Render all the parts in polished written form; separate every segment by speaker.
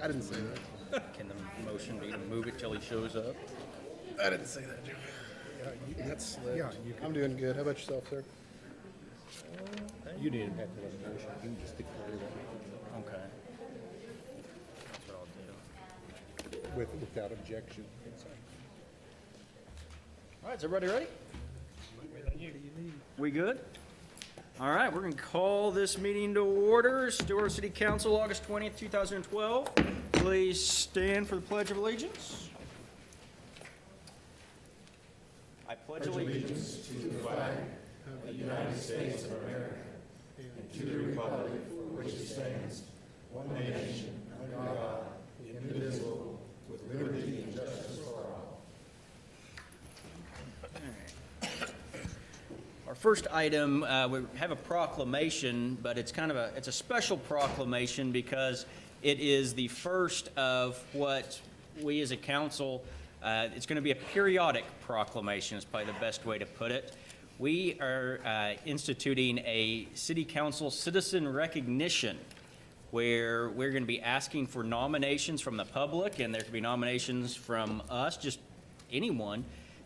Speaker 1: I didn't say that.
Speaker 2: Can the motion be to move it till he shows up?
Speaker 1: I didn't say that, Joe. That's slick.
Speaker 3: Yeah, you can.
Speaker 1: I'm doing good. How about yourself, sir?
Speaker 3: You didn't have to have a motion, you can just declare that
Speaker 2: Okay. That's what I'll do.
Speaker 3: without objection.
Speaker 2: All right, is everybody ready? We good? All right, we're going to call this meeting to order. Stillwater City Council, August 20th, 2012. Please stand for the Pledge of Allegiance. I pledge allegiance to the flag of the United States of America and to the republic for which it stands, one nation, under God, indivisible, with liberty and justice for all. Our first item, we have a proclamation, but it's it's a special proclamation because it is the first of what we as a council, it's going to be a periodic proclamation is probably the best way to put it. We are instituting a city council citizen recognition where we're going to be asking for nominations from the public, and there could be nominations from us, just anyone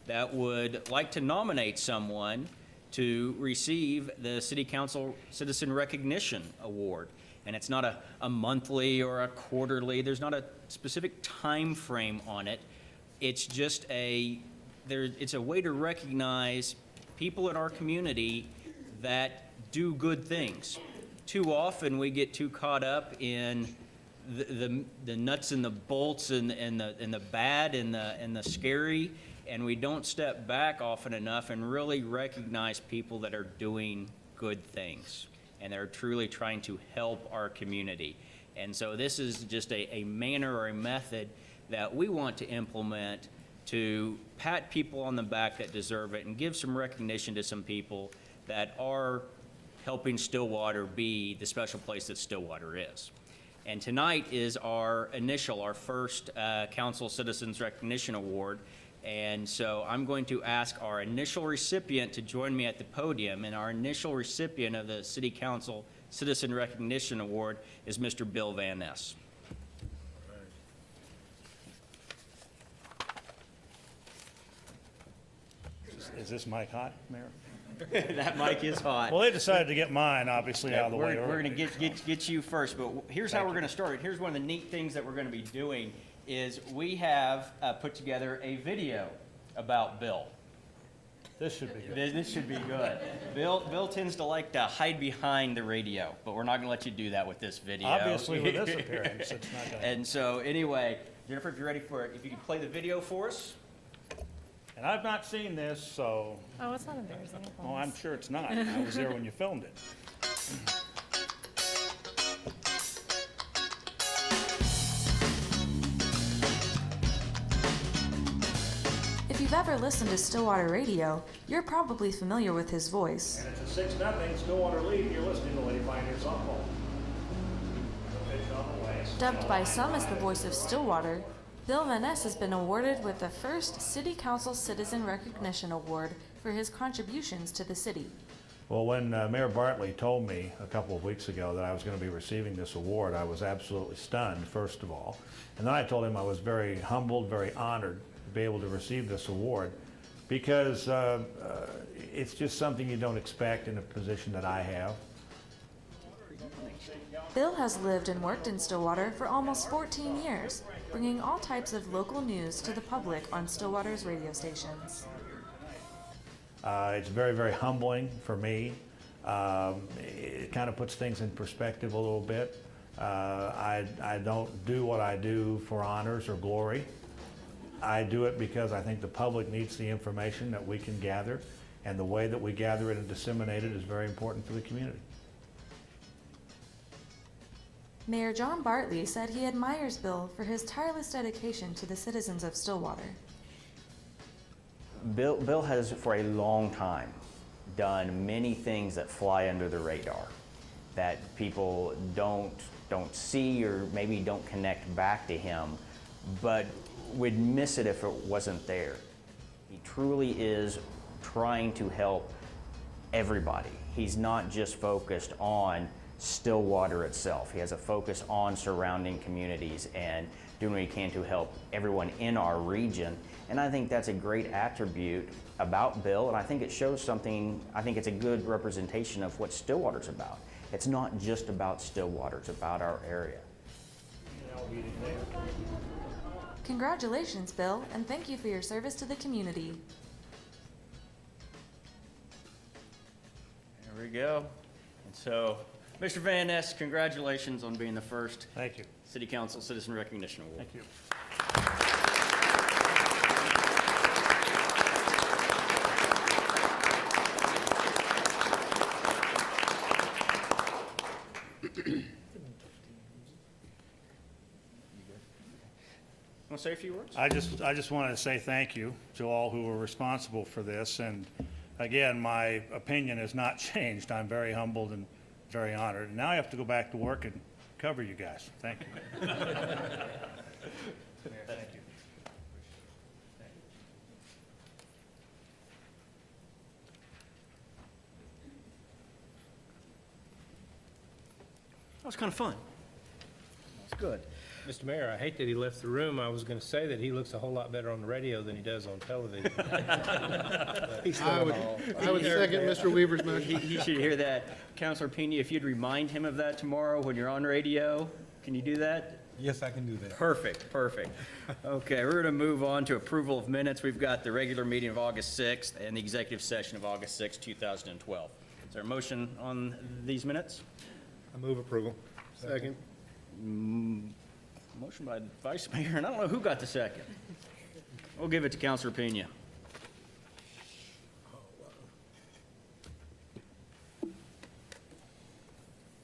Speaker 2: that would like to nominate someone to receive the City Council Citizen Recognition Award. And it's not a monthly or a quarterly, there's not a specific time frame on it. It's just it's a way to recognize people in our community that do good things. Too often we get too caught up in the nuts and the bolts and the bad and the scary, and we don't step back often enough and really recognize people that are doing good things and they're truly trying to help our community. And so this is just a manner or a method that we want to implement to pat people on the back that deserve it and give some recognition to some people that are helping Stillwater be the special place that Stillwater is. And tonight is our first Council Citizens Recognition Award. And so I'm going to ask our initial recipient to join me at the podium. And our initial recipient of the City Council Citizen Recognition Award is Mr. Bill Van Ness.
Speaker 4: Is this mic hot, Mayor?
Speaker 2: That mic is hot.
Speaker 4: Well, they decided to get mine, obviously, out of the way.
Speaker 2: We're going to get you first, but here's how we're going to start. Here's one of the neat things that we're going to be doing is we have put together a video about Bill.
Speaker 4: This should be good.
Speaker 2: This should be good. Bill tends to like to hide behind the radio, but we're not going to let you do that with this video.
Speaker 4: Obviously, with this appearance, it's not going to.
Speaker 2: And so, anyway, Jennifer, if you're ready for it, if you can play the video for us.
Speaker 4: And I've not seen this, so.
Speaker 5: Oh, it's not embarrassing.
Speaker 4: Oh, I'm sure it's not. I was there when you filmed it.
Speaker 5: If you've ever listened to Stillwater Radio, you're probably familiar with his voice.
Speaker 4: And it's a 6-0 Stillwater lead. You're listening to Lady Pioneer Softball.
Speaker 5: Dubbed by some as the voice of Stillwater, Bill Van Ness has been awarded with the first City Council Citizen Recognition Award for his contributions to the city.
Speaker 4: Well, when Mayor Bartley told me a couple of weeks ago that I was going to be receiving this award, I was absolutely stunned, first of all. And then I told him I was very humbled, very honored to be able to receive this award because it's just something you don't expect in a position that I have.
Speaker 5: Bill has lived and worked in Stillwater for almost 14 years, bringing all types of local news to the public on Stillwater's radio stations.
Speaker 4: It's very, very humbling for me. It kind of puts things in perspective a little bit. I don't do what I do for honors or glory. I do it because I think the public needs the information that we can gather, and the way that we gather it and disseminate it is very important for the community.
Speaker 5: Mayor John Bartley said he admires Bill for his tireless dedication to the citizens of Stillwater.
Speaker 6: Bill has for a long time done many things that fly under the radar that people don't see or maybe don't connect back to him, but would miss it if it wasn't there. He truly is trying to help everybody. He's not just focused on Stillwater itself. He has a focus on surrounding communities and doing what he can to help everyone in our region. And I think that's a great attribute about Bill, and I think it shows something, I think it's a good representation of what Stillwater's about. It's not just about Stillwater, it's about our area.
Speaker 5: Congratulations, Bill, and thank you for your service to the community.
Speaker 2: There we go. And so, Mr. Van Ness, congratulations on being the first
Speaker 4: Thank you.
Speaker 2: City Council Citizen Recognition Award.
Speaker 4: Thank you.
Speaker 2: Want to say a few words?
Speaker 7: I just wanted to say thank you to all who were responsible for this. And again, my opinion has not changed. I'm very humbled and very honored. Now I have to go back to work and cover you guys. Thank you. Mayor, thank you.
Speaker 2: That was kind of fun. That's good.
Speaker 3: Mr. Mayor, I hate that he left the room. I was going to say that he looks a whole lot better on the radio than he does on television.
Speaker 1: I would second Mr. Weaver's motion.
Speaker 2: He should hear that. Councilor Pena, if you'd remind him of that tomorrow when you're on radio, can you do that?
Speaker 8: Yes, I can do that.
Speaker 2: Perfect, perfect. Okay, we're going to move on to approval of minutes. We've got the regular meeting of August 6th and the executive session of August 6th, 2012. Is there a motion on these minutes?
Speaker 8: I move approval.
Speaker 1: Second.
Speaker 2: Motion by the Vice Mayor, and I don't know who got the second. We'll give it to Councilor Pena.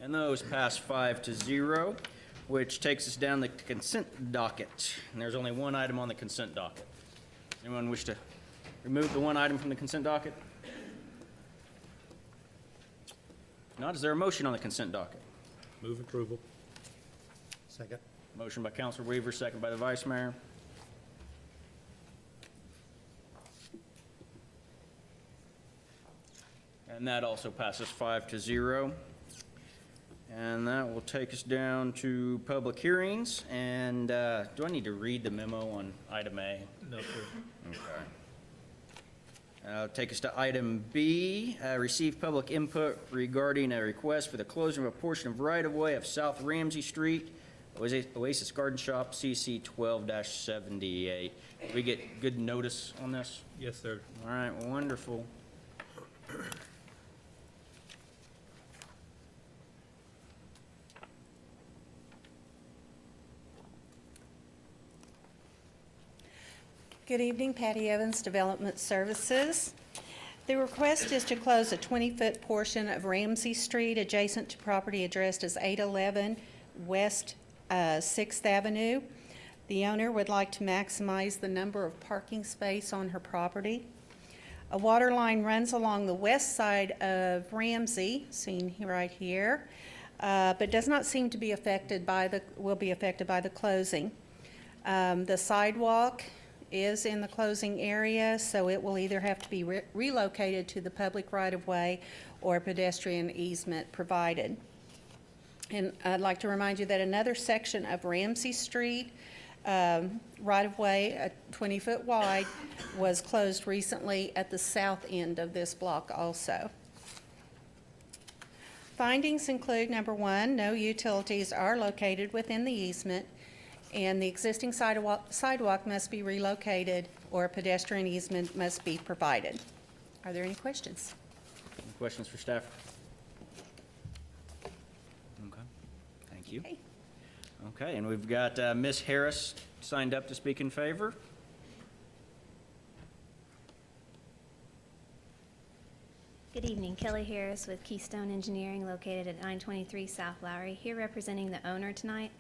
Speaker 2: And those pass 5-0, which takes us down the consent docket. And there's only one item on the consent docket. Anyone wish to remove the one item from the consent docket? If not, is there a motion on the consent docket?
Speaker 3: Move approval.
Speaker 1: Second.
Speaker 2: Motion by Councilor Weaver, second by the Vice Mayor. And that also passes 5-0. And that will take us down to public hearings. And do I need to read the memo on item A?
Speaker 3: No, sir.
Speaker 2: Okay. Take us to item B, receive public input regarding a request for the closing of a portion of right-of-way of South Ramsey Street, Oasis Garden Shop, CC 12-78. Did we get good notice on this?
Speaker 3: Yes, sir.
Speaker 2: All right, wonderful.
Speaker 9: Good evening, Patty Evans, Development Services. The request is to close a 20-foot portion of Ramsey Street adjacent to property addressed as 811 West 6th Avenue. The owner would like to maximize the number of parking space on her property. A water line runs along the west side of Ramsey, seen right here, but does not seem to be affected by the closing. The sidewalk is in the closing area, so it will either have to be relocated to the public right-of-way or a pedestrian easement provided. And I'd like to remind you that another section of Ramsey Street, right-of-way, 20-foot wide, was closed recently at the south end of this block also. Findings include, number one, no utilities are located within the easement, and the existing sidewalk must be relocated or a pedestrian easement must be provided. Are there any questions?
Speaker 2: Any questions for staff? Okay, thank you.
Speaker 9: Okay.
Speaker 2: Okay, and we've got Ms. Harris signed up to speak in favor.
Speaker 10: Good evening, Kelly Harris with Keystone Engineering located at 923 South Lowry, here representing the owner tonight.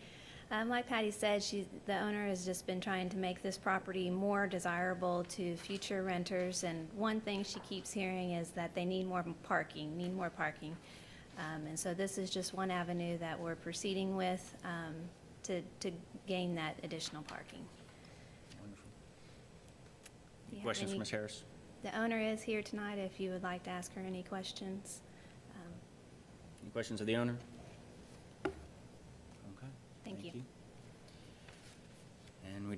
Speaker 10: Like Patty said, the owner has just been trying to make this property more desirable to future renters, and one thing she keeps hearing is that they need more parking. And so this is just one avenue that we're proceeding with to gain that additional parking.
Speaker 2: Wonderful.
Speaker 10: Do you have
Speaker 2: Questions for
Speaker 10: any-
Speaker 2: Ms. Harris?
Speaker 10: The owner is here tonight if you would like to ask her any questions.
Speaker 2: Any questions of the owner?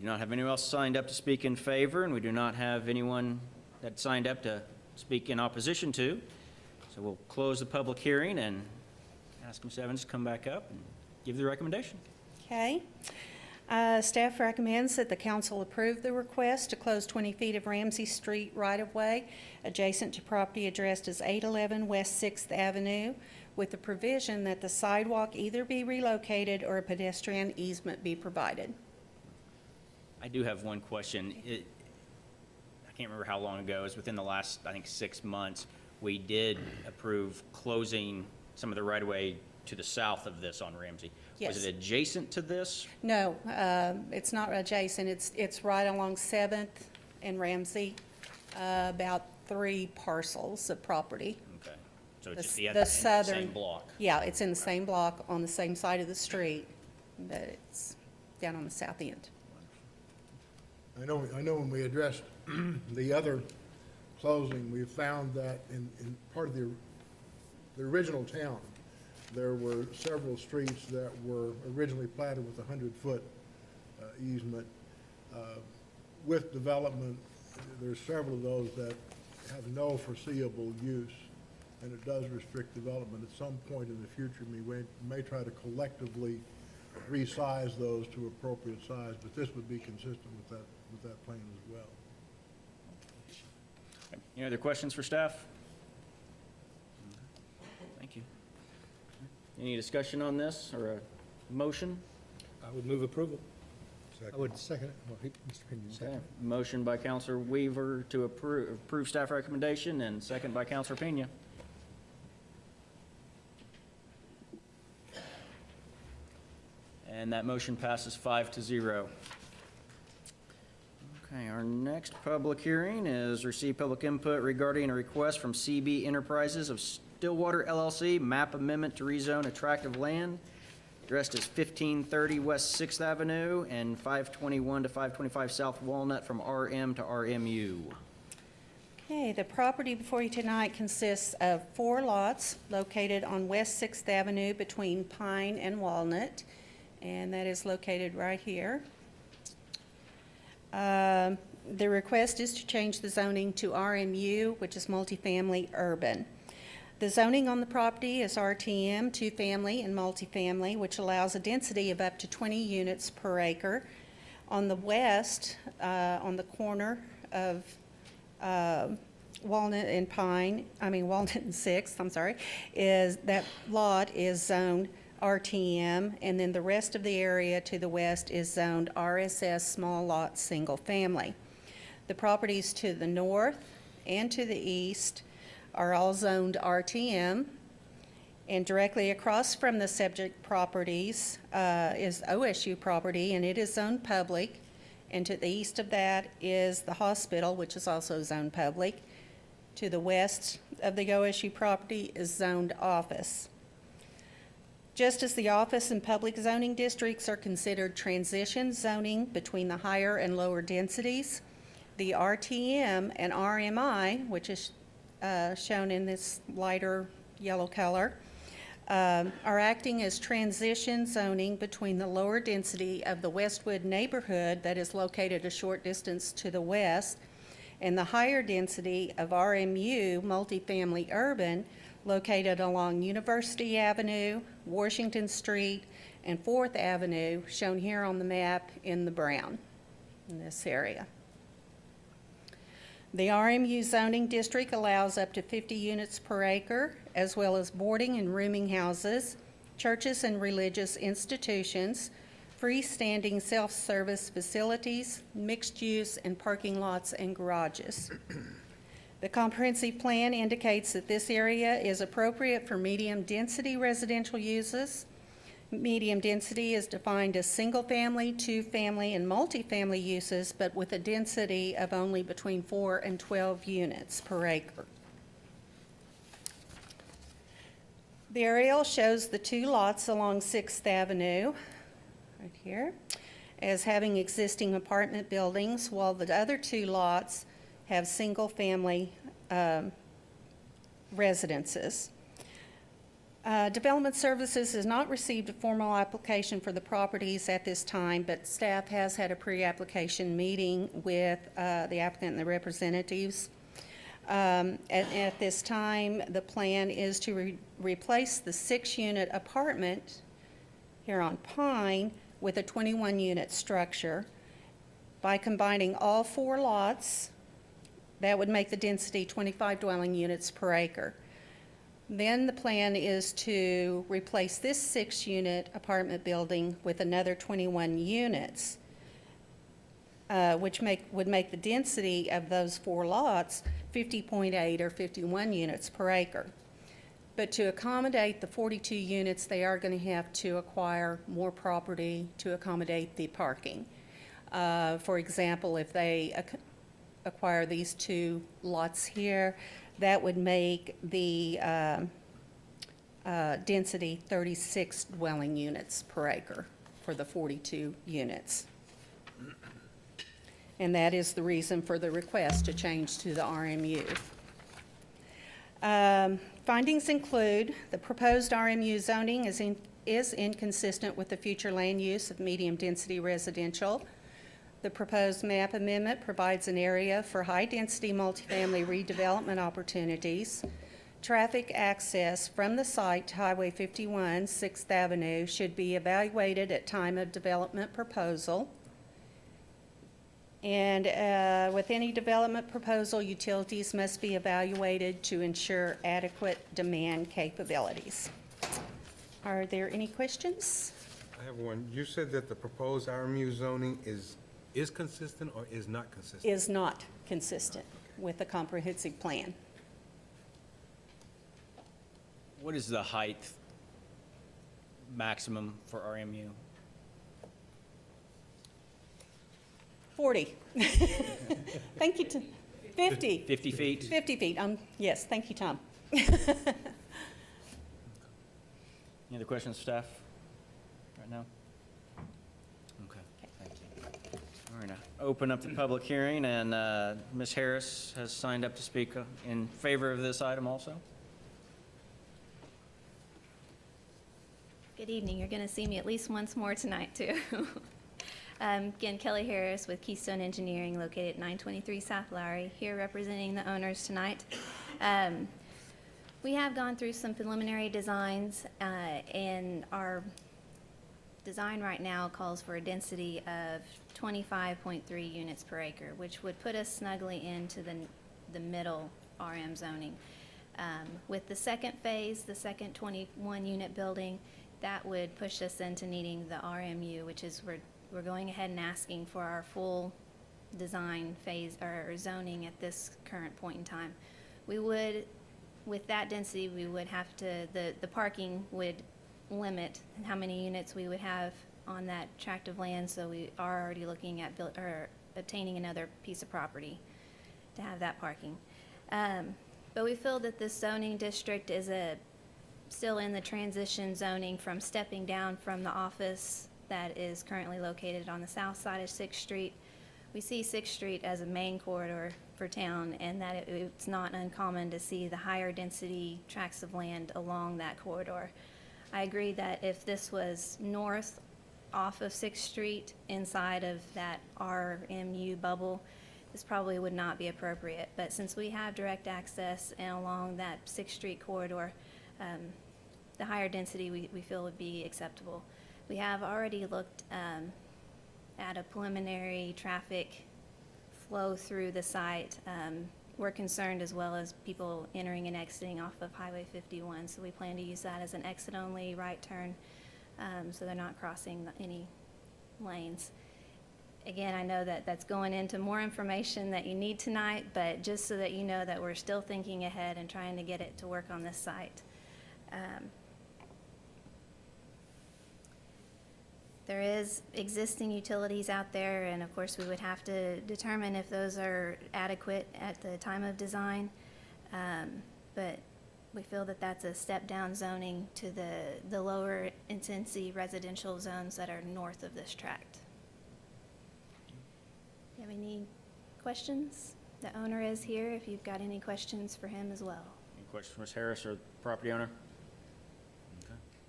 Speaker 2: do not have anyone else signed up to speak in favor, and we do not have anyone that signed up to speak in opposition to. So we'll close the public hearing and ask Ms. Evans to come back up and give the recommendation.
Speaker 9: Okay. Staff recommends that the council approve the request to close 20 feet of Ramsey Street right-of-way adjacent to property addressed as 811 West 6th Avenue, with the provision that the sidewalk either be relocated or a pedestrian easement be provided.
Speaker 2: I do have one question. I can't remember how long ago, it was within the last, I think, 6 months, we did approve closing some of the right-of-way to the south of this on Ramsey.
Speaker 9: Yes.
Speaker 2: Was it adjacent to this?
Speaker 9: No, it's not adjacent. It's right along 7th and Ramsey, about 3 parcels of property.
Speaker 2: Okay. So it's
Speaker 9: The
Speaker 2: just the
Speaker 9: the
Speaker 2: other,
Speaker 9: southern-
Speaker 2: same block?
Speaker 9: Yeah, it's in the same block on the same side of the street, but it's down on the south end.
Speaker 1: I know when we addressed the other closing, we found that in part of the original town, there were several streets that were originally platted with a 100-foot easement. With development, there's several of those that have no foreseeable use, and it does restrict development. At some point in the future, we may try to collectively resize those to appropriate size, but this would be consistent with that plan as well.
Speaker 2: Any other questions for staff? Thank you. Any discussion on this or a motion?
Speaker 3: I would move approval.
Speaker 8: I would second it. Well, Mr. Pinion, second.
Speaker 2: Okay. Motion by Counselor Weaver to approve staff recommendation, and second by Counselor Pena. And that motion passes 5-0. Okay, our next public hearing is receive public input regarding a request from CB Enterprises of Stillwater LLC, map amendment to rezone attractive land addressed as 1530 West 6th Avenue and 521 to 525 South Walnut from RM to RMU.
Speaker 9: Okay, the property before you tonight consists of 4 lots located on West 6th Avenue between Pine and Walnut, and that is located right here. The request is to change the zoning to RMU, which is multifamily urban. The zoning on the property is RTM, 2-family and multifamily, which allows a density of up to 20 units per acre. On the west, on the corner of Walnut and 6th, I'm sorry, is that lot is zoned RTM, and then the rest of the area to the west is zoned RSS, small lot, single family. The properties to the north and to the east are all zoned RTM, and directly across from the subject properties is OSU property, and it is zoned public, and to the east of that is the hospital, which is also zoned public. To the west of the OSU property is zoned office. Just as the office and public zoning districts are considered transition zoning between the higher and lower densities, the RTM and RMI, which is shown in this lighter yellow color, are acting as transition zoning between the lower density of the Westwood neighborhood that is located a short distance to the west and the higher density of RMU, multifamily urban, located along University Avenue, Washington Street, and 4th Avenue, shown here on the map in the brown in this area. The RMU zoning district allows up to 50 units per acre, as well as boarding and rooming houses, churches and religious institutions, freestanding self-service facilities, mixed use, and parking lots and garages. The comprehensive plan indicates that this area is appropriate for medium-density residential uses. Medium density is defined as single-family, 2-family, and multifamily uses, but with a density of only between 4 and 12 units per acre. The aerial shows the 2 lots along 6th Avenue, right here, as having existing apartment buildings, while the other 2 lots have single-family residences. Development Services has not received a formal application for the properties at this time, but staff has had a pre-application meeting with the applicant and the representatives. At this time, the plan is to replace the 6-unit apartment here on Pine with a 21-unit structure. By combining all 4 lots, that would make the density 25 dwelling units per acre. Then the plan is to replace this 6-unit apartment building with another 21 units, which would make the density of those 4 lots 50.8 or 51 units per acre. But to accommodate the 42 units, they are going to have to acquire more property to accommodate the parking. For example, if they acquire these 2 lots here, that would make the density 36 dwelling units per acre for the 42 units. And that is the reason for the request to change to the RMU. Findings include the proposed RMU zoning is inconsistent with the future land use of medium-density residential. The proposed map amendment provides an area for high-density multifamily redevelopment opportunities. Traffic access from the site to Highway 51, 6th Avenue should be evaluated at time of development proposal. And with any development proposal, utilities must be evaluated to ensure adequate demand capabilities. Are there any questions?
Speaker 11: I have one. You said that the proposed RMU zoning is consistent or is not consistent?
Speaker 9: Is not consistent with the comprehensive plan.
Speaker 2: What is the height maximum for RMU?
Speaker 9: 40. Thank you, 50.
Speaker 2: 50 feet?
Speaker 9: 50 feet, yes, thank you, Tom.
Speaker 2: Any other questions, staff, right now? Okay, thank you. All right, now, open up the public hearing, and Ms. Harris has signed up to speak in favor of this item also.
Speaker 10: Good evening. You're going to see me at least once more tonight, too. Again, Kelly Harris with Keystone Engineering, located at 923 South Lowry, here representing the owners tonight. We have gone through some preliminary designs, and our design right now calls for a density of 25.3 units per acre, which would put us snugly into the middle RM zoning. With the second phase, the second 21-unit building, that would push us into needing the RMU, which is we're going ahead and asking for our full design phase or zoning at this current point in time. We would, with that density, we would have to, the parking would limit how many units we would have on that tract of land, so we are already looking at obtaining another piece of property to have that parking. But we feel that this zoning district is still in the transition zoning from stepping down from the office that is currently located on the south side of 6th Street. We see 6th Street as a main corridor for town, and that it's not uncommon to see the higher density tracts of land along that corridor. I agree that if this was north off of 6th Street inside of that RMU bubble, this probably would not be appropriate. But since we have direct access and along that 6th Street corridor, the higher density we feel would be acceptable. We have already looked at a preliminary traffic flow through the site. We're concerned as well as people entering and exiting off of Highway 51, so we plan to use that as an exit-only right turn, so they're not crossing any lanes. Again, I know that that's going into more information that you need tonight, but just so that you know that we're still thinking ahead and trying to get it to work on this site. There is existing utilities out there, and of course we would have to determine if those are adequate at the time of design. But we feel that that's a step-down zoning to the lower intensity residential zones that are north of this tract. Do you have any questions? The owner is here if you've got any questions for him as well.
Speaker 2: Any questions for Ms. Harris or the property owner?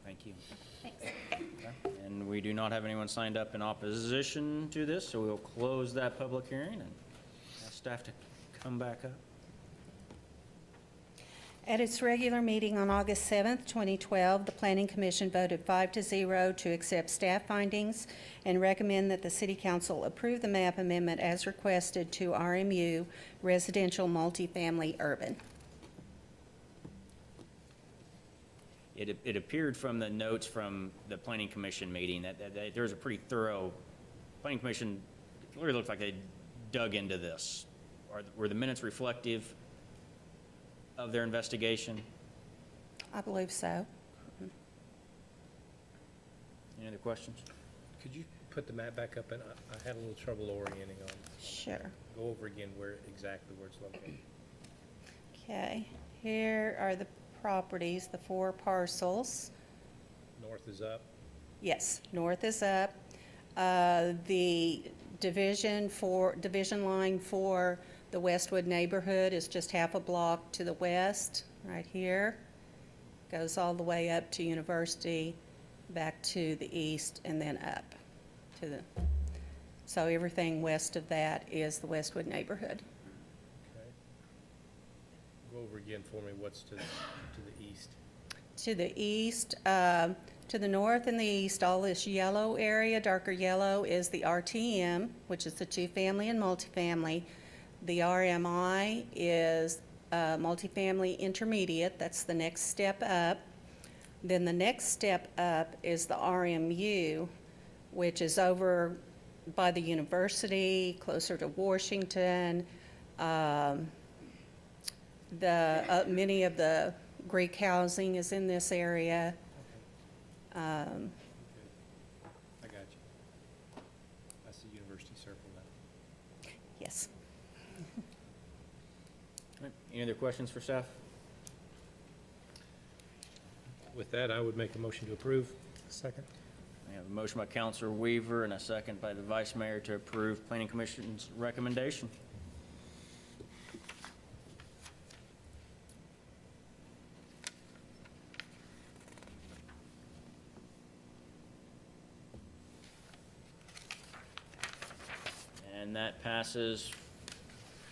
Speaker 2: Thank you.
Speaker 10: Thanks.
Speaker 2: Okay. And we do not have anyone signed up in opposition to this, so we'll close that public hearing and ask staff to come back up.
Speaker 9: At its regular meeting on August 7th, 2012, the Planning Commission voted 5-0 to accept staff findings and recommend that the City Council approve the map amendment as requested to RMU Residential Multifamily Urban.
Speaker 2: It appeared from the notes from the Planning Commission meeting that there was a pretty thorough, Planning Commission, it really looked like they dug into this. Were the minutes reflective of their investigation?
Speaker 9: I believe so.
Speaker 2: Any other questions?
Speaker 3: Could you put the map back up? And I had a little trouble orienting on.
Speaker 9: Sure.
Speaker 3: Go over again exactly where it's located.
Speaker 9: Okay, here are the properties, the 4 parcels.
Speaker 3: North is up.
Speaker 9: Yes, north is up. The division line for the Westwood neighborhood is just half a block to the west, right here. Goes all the way up to University, back to the east, and then up to the, so everything west of that is the Westwood neighborhood.
Speaker 3: Okay. Go over again for me. What's to the east?
Speaker 9: To the east, to the north and the east, all this yellow area, darker yellow, is the RTM, which is the 2-family and multifamily. The RMI is multifamily intermediate. That's the next step up. Then the next step up is the RMU, which is over by the university, closer to Washington. Many of the Greek housing is in this area.
Speaker 3: I got you. I see University Circle now.
Speaker 9: Yes.
Speaker 2: All right. Any other questions for staff?
Speaker 3: With that, I would make a motion to approve.
Speaker 8: Second.
Speaker 2: We have a motion by Counselor Weaver and a second by the Vice Mayor to approve Planning Commission's recommendation. And that passes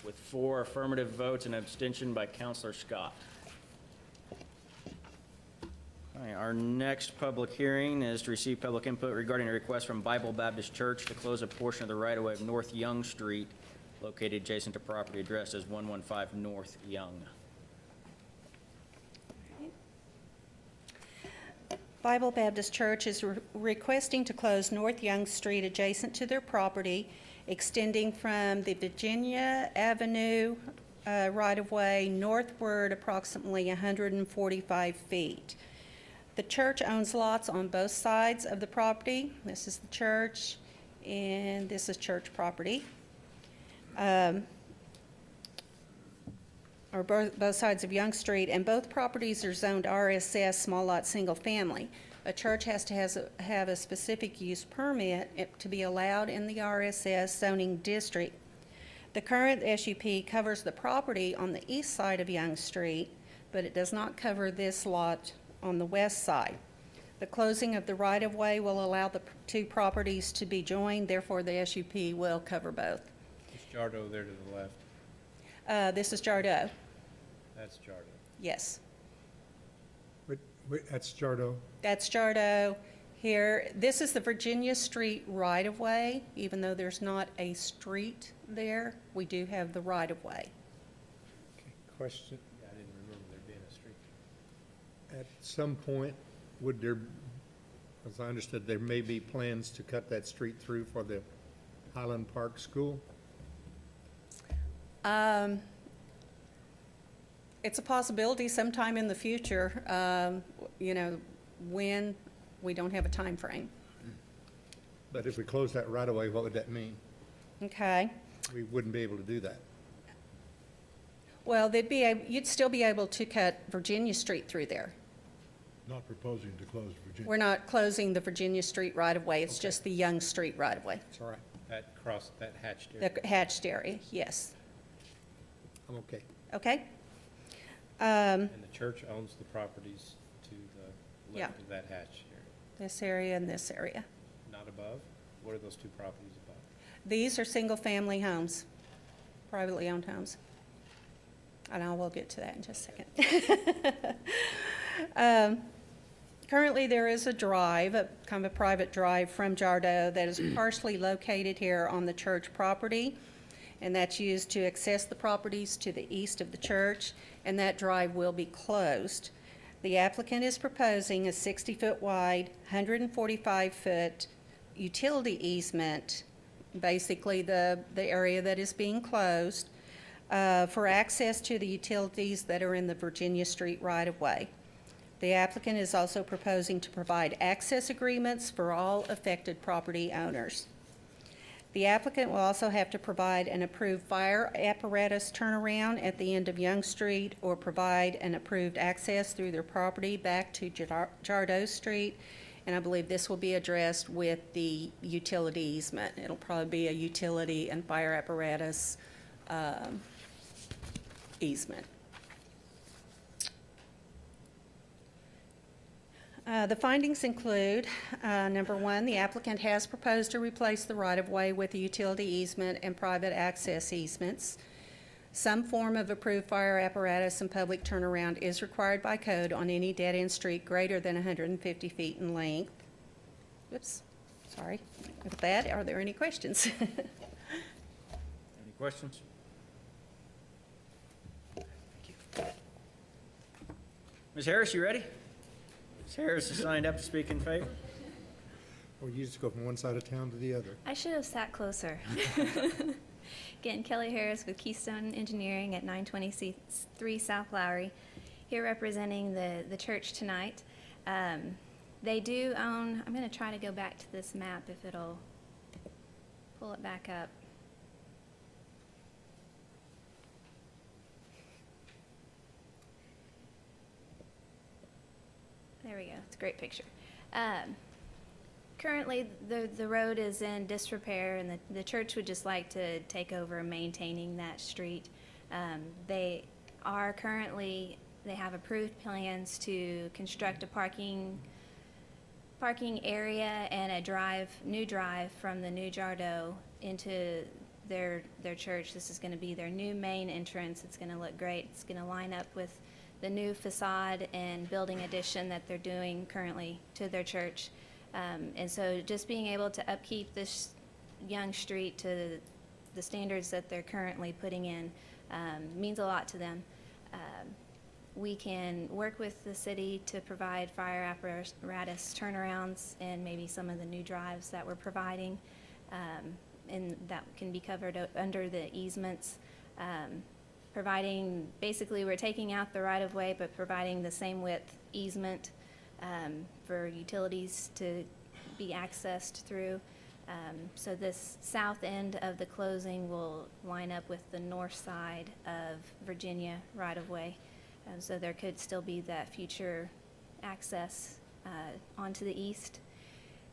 Speaker 2: with 4 affirmative votes and abstention by Counselor Scott. All right, our next public hearing is to receive public input regarding a request from Bible Baptist Church to close a portion of the right-of-way of North Young Street located adjacent to property addressed as 115 North Young.
Speaker 9: Bible Baptist Church is requesting to close North Young Street adjacent to their property, extending from the Virginia Avenue right-of-way northward approximately 145 feet. The church owns lots on both sides of the property. This is the church, and this is church property. Or both sides of Young Street, and both properties are zoned RSS, small lot, single family. A church has to have a specific use permit to be allowed in the RSS zoning district. The current SUP covers the property on the east side of Young Street, but it does not cover this lot on the west side. The closing of the right-of-way will allow the 2 properties to be joined, therefore the SUP will cover both.
Speaker 3: Is Jardo there to the left?
Speaker 9: This is Jardo,
Speaker 3: That's Jardo.
Speaker 9: yes.
Speaker 8: That's Jardo.
Speaker 9: That's Jardo here. This is the Virginia Street right-of-way. Even though there's not a street there, we do have the right-of-way.
Speaker 8: Question,
Speaker 3: Yeah, I didn't remember there being a street.
Speaker 8: at some point, would there, as I understood, there may be plans to cut that street through for the Highland Park School?
Speaker 9: It's a possibility sometime in the future, when, we don't have a time frame.
Speaker 8: But if we close that right away, what would that mean?
Speaker 9: Okay.
Speaker 8: We wouldn't be able to do that.
Speaker 9: Well, you'd still be able to cut Virginia Street through there.
Speaker 1: Not proposing to close Virginia.
Speaker 9: We're not closing the Virginia Street right-of-way, it's just the Young Street right-of-way.
Speaker 8: It's all right.
Speaker 3: That hatched area.
Speaker 9: The hatched area, yes.
Speaker 8: I'm okay.
Speaker 9: Okay?
Speaker 3: And the church owns the properties to the
Speaker 9: Yeah.
Speaker 3: length of that hatch here?
Speaker 9: This area and this area.
Speaker 3: Not above? What are those two properties above?
Speaker 9: These are single-family homes, privately owned homes. And I will get to that in just a second. Currently, there is a drive, kind of a private drive from Jardo that is partially located here on the church property, and that's used to access the properties to the east of the church, and that drive will be closed. The applicant is proposing a 60-foot wide, 145-foot utility easement, basically the area that is being closed, for access to the utilities that are in the Virginia Street right-of-way. The applicant is also proposing to provide access agreements for all affected property owners. The applicant will also have to provide an approved fire apparatus turnaround at the end of Young Street or provide an approved access through their property back to Jardo Street. And I believe this will be addressed with the utility easement. It'll probably be a utility and fire apparatus easement. The findings include, number one, the applicant has proposed to replace the right-of-way with a utility easement and private access easements. Some form of approved fire apparatus and public turnaround is required by code on any dead-end street greater than 150 feet in length. Oops, sorry. With that, are there any questions?
Speaker 2: Any questions? Ms. Harris, you ready? Ms. Harris is signed up to speak in favor.
Speaker 8: Or you just go from one side of town to the other.
Speaker 10: I should have sat closer. Again, Kelly Harris with Keystone Engineering at 923 South Lowry, here representing the church tonight. They do own, I'm going to try to go back to this map if it'll pull it back up. There we go. It's a great picture. Currently, the road is in disrepair, and the church would just like to take over maintaining that street. They have approved plans to construct a parking area and a new drive from the new Jardo into their church. This is going to be their new main entrance. It's going to look great. It's going to line up with the new facade and building addition that they're doing currently to their church. And so just being able to upkeep this young street to the standards that they're currently putting in means a lot to them. We can work with the city to provide fire apparatus turnarounds and maybe some of the new drives that we're providing, and that can be covered under the easements. Basically we're taking out the right-of-way, but providing the same width easement for utilities to be accessed through. So this south end of the closing will line up with the north side of Virginia right-of-way. So there could still be that future access onto the east.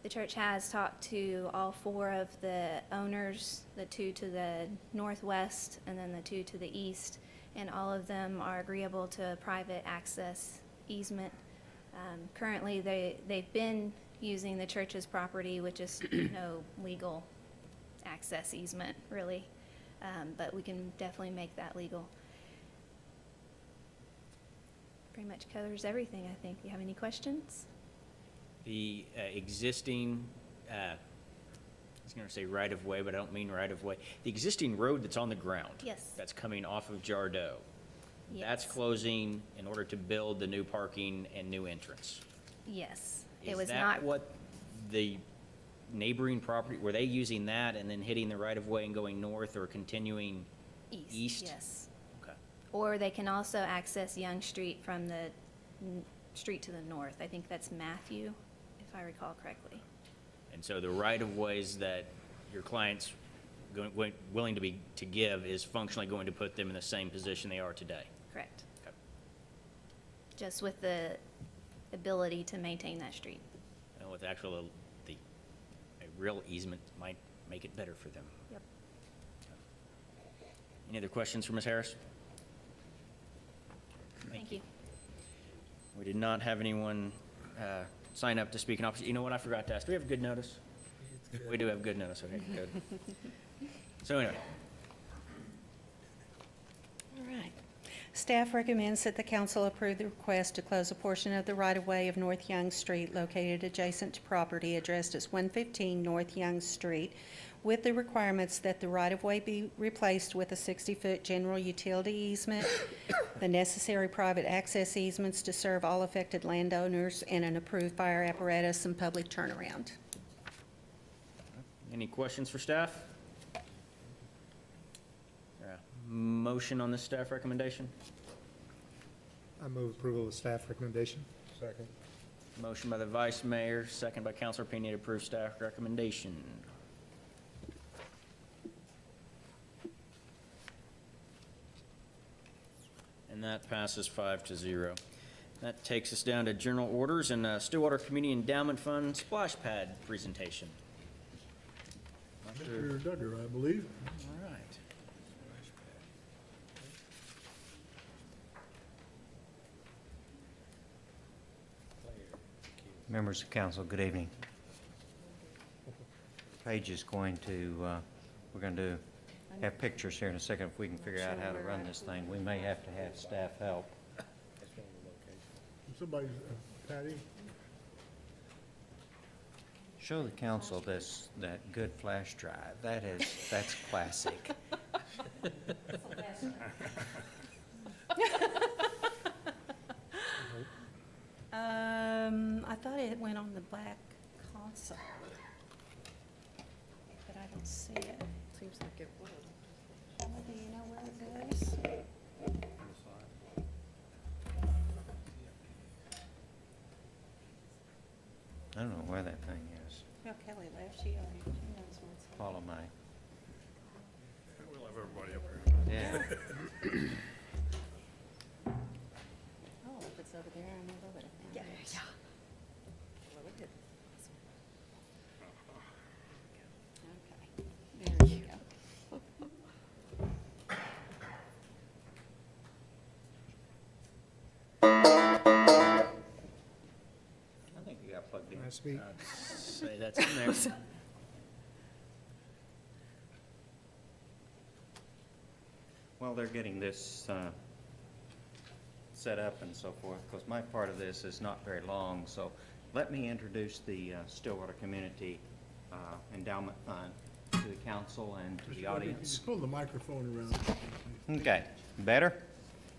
Speaker 10: The church has talked to all four of the owners, the two to the northwest and then the two to the east, and all of them are agreeable to a private access easement. Currently, they've been using the church's property, which is no legal access easement, really, but we can definitely make that legal. Pretty much covers everything, I think. Do you have any questions?
Speaker 2: The existing, I was going to say right-of-way, but I don't mean right-of-way. The existing road that's on the ground.
Speaker 10: Yes.
Speaker 2: That's coming off of Jardo. That's
Speaker 10: Yes.
Speaker 2: closing in order to build the new parking and new entrance.
Speaker 10: Yes.
Speaker 2: Is that what the neighboring property, were they using that and then hitting the right-of-way and going north or continuing east?
Speaker 10: Yes.
Speaker 2: Okay.
Speaker 10: Or they can also access Young Street from the street to the north. I think that's Matthew, if I recall correctly.
Speaker 2: And so the right-of-ways that your client's willing to give is functionally going to put them in the same position they are today?
Speaker 10: Correct.
Speaker 2: Okay.
Speaker 10: Just with the ability to maintain that street.
Speaker 2: And with actual, a real easement might make it better for them.
Speaker 10: Yep.
Speaker 2: Any other questions for Ms. Harris?
Speaker 10: Thank you.
Speaker 2: We did not have anyone sign up to speak in opposition. You know what, I forgot to ask, do we have good notice? We do have good notice, okay, good. So anyway,
Speaker 9: All right. Staff recommends that the council approve the request to close a portion of the right-of-way of North Young Street located adjacent to property addressed as 115 North Young Street, with the requirements that the right-of-way be replaced with a 60-foot general utility easement, the necessary private access easements to serve all affected landowners, and an approved fire apparatus and public turnaround.
Speaker 2: any questions for staff? Motion on this staff recommendation?
Speaker 8: I move approval of the staff recommendation.
Speaker 1: Second.
Speaker 2: Motion by the vice mayor, second by Councilor Pena to approve staff recommendation. And that passes 5-0. That takes us down to general orders and Stillwater Community Endowment Fund splash pad presentation.
Speaker 1: Mr. Duggar, I believe.
Speaker 2: All right.
Speaker 12: Members of council, good evening. Paige is going to, we're going to have pictures here in a second if we can figure out how to run this thing. We may have to have staff help.
Speaker 1: Somebody, Patty?
Speaker 12: Show the council that good flash drive. That's classic.
Speaker 9: I thought it went on the black console, but I don't see it.
Speaker 13: Seems like it would.
Speaker 9: Do you know where it goes?
Speaker 12: I don't know where that thing is.
Speaker 9: Well, Kelly left. She already knows where it's at.
Speaker 12: Follow my,
Speaker 7: We'll have everybody up here.
Speaker 12: yeah.
Speaker 13: Oh, if it's over there, I know where it is. Yeah, yeah. Well, look at okay. There you go.
Speaker 12: I think you got plugged in.
Speaker 8: Can I speak?
Speaker 2: Say that's in there.
Speaker 12: While they're getting this set up and so forth, because my part of this is not very long, so let me introduce the Stillwater Community Endowment Fund to the council and to the audience.
Speaker 1: Just pull the microphone around.
Speaker 12: Okay, better?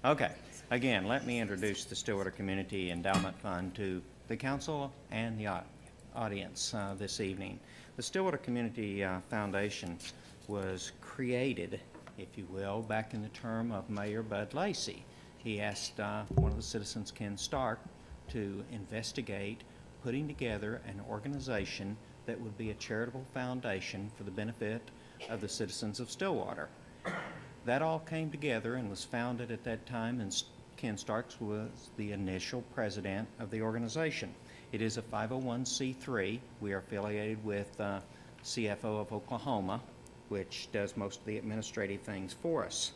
Speaker 12: Okay, again, let me introduce the Stillwater Community Endowment Fund to the council and the audience this evening. The Stillwater Community Foundation was created, if you will, back in the term of Mayor Bud Lacy. He asked one of the citizens, Ken Stark, to investigate putting together an organization that would be a charitable foundation for the benefit of the citizens of Stillwater. That all came together and was founded at that time, and Ken Starks was the initial president of the organization. It is a 501c3. We are affiliated with CFO of Oklahoma, which does most of the administrative things for us.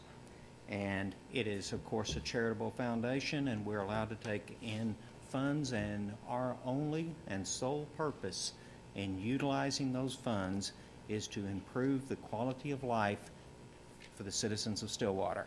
Speaker 12: And it is, of course, a charitable foundation, and we're allowed to take in funds, and our only and sole purpose in utilizing those funds is to improve the quality of life for the citizens of Stillwater.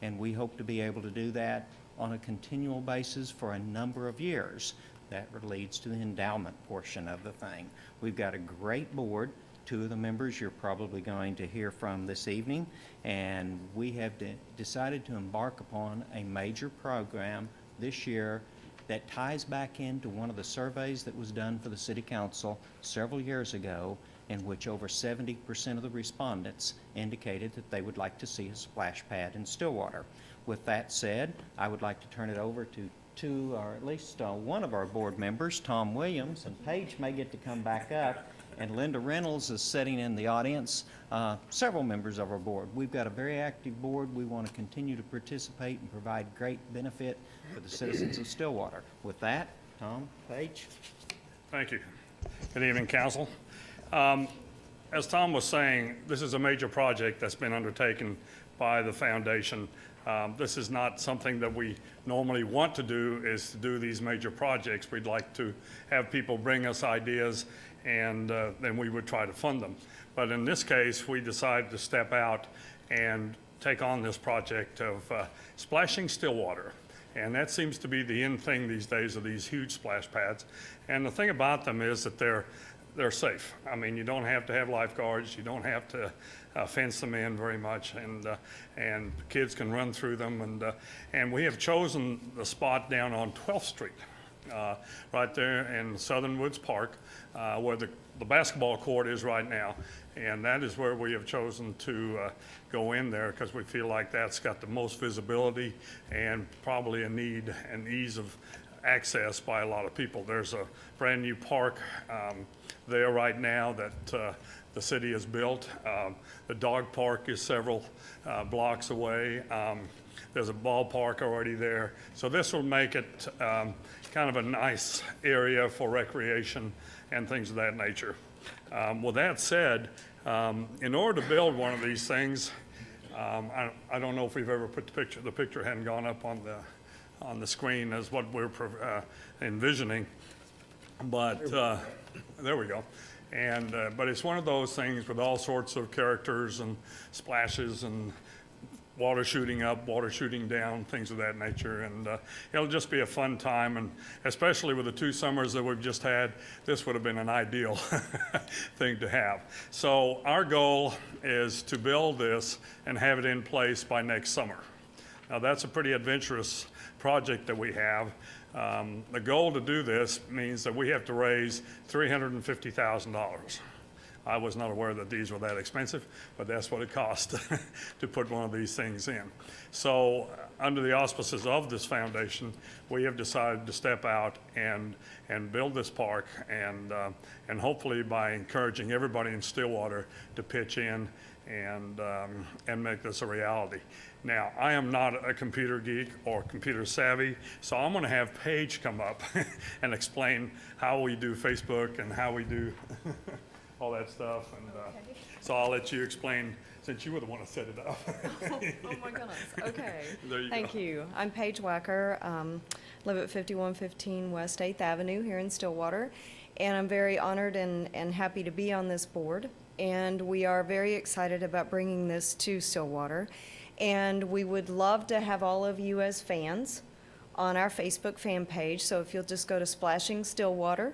Speaker 12: And we hope to be able to do that on a continual basis for a number of years. That leads to the endowment portion of the thing. We've got a great board. Two of the members you're probably going to hear from this evening, and we have decided to embark upon a major program this year that ties back into one of the surveys that was done for the City Council several years ago, in which over 70% of the respondents indicated that they would like to see a splash pad in Stillwater. With that said, I would like to turn it over to two, or at least one of our board members, Tom Williams, and Paige may get to come back up, and Linda Reynolds is sitting in the audience, several members of our board. We've got a very active board. We want to continue to participate and provide great benefit for the citizens of Stillwater. With that, Tom, Paige.
Speaker 7: Thank you. Good evening, council. As Tom was saying, this is a major project that's been undertaken
Speaker 14: by the foundation. This is not something that we normally want to do, is to do these major projects. We'd like to have people bring us ideas, and then we would try to fund them. But in this case, we decided to step out and take on this project of splashing Stillwater. And that seems to be the in thing these days, of these huge splash pads. And the thing about them is that they're safe. I mean, you don't have to have lifeguards, you don't have to fence them in very much, and kids can run through them. And we have chosen the spot down on 12th Street, right there in Southern Woods Park, where the basketball court is right now. And that is where we have chosen to go in there, because we feel like that's got the most visibility and probably a need and ease of access by a lot of people. There's a brand new park there right now that the city has built. The dog park is several blocks away. There's a ballpark already there. So this will make it kind of a nice area for recreation and things of that nature. With that said, in order to build one of these things, I don't know if we've ever put the picture hadn't gone up on the screen as what we're envisioning, but there we go. And but it's one of those things with all sorts of characters and splashes and water shooting up, water shooting down, things of that nature. And it'll just be a fun time, and especially with the 2 summers that we've just had, this would have been an ideal thing to have. So our goal is to build this and have it in place by next summer. Now that's a pretty adventurous project that we have. The goal to do this means that we have to raise $350,000. I was not aware that these were that expensive, but that's what it costs to put one of these things in. So under the auspices of this foundation, we have decided to step out and build this park, and hopefully by encouraging everybody in Stillwater to pitch in and make this a reality. Now, I am not a computer geek or computer savvy, so I'm going to have Paige come up and explain how we do Facebook and how we do all that stuff. And so I'll let you explain, since you were the one that set it up.
Speaker 15: Oh my goodness. Okay.
Speaker 14: There you
Speaker 15: Thank
Speaker 14: go.
Speaker 15: you. I'm Paige Wacker. Live at 5115 West 8th Avenue here in Stillwater, and I'm very honored and happy to be on this board. And we are very excited about bringing this to Stillwater. And we would love to have all of you as fans on our Facebook fan page. So if you'll just go to Splashing Stillwater,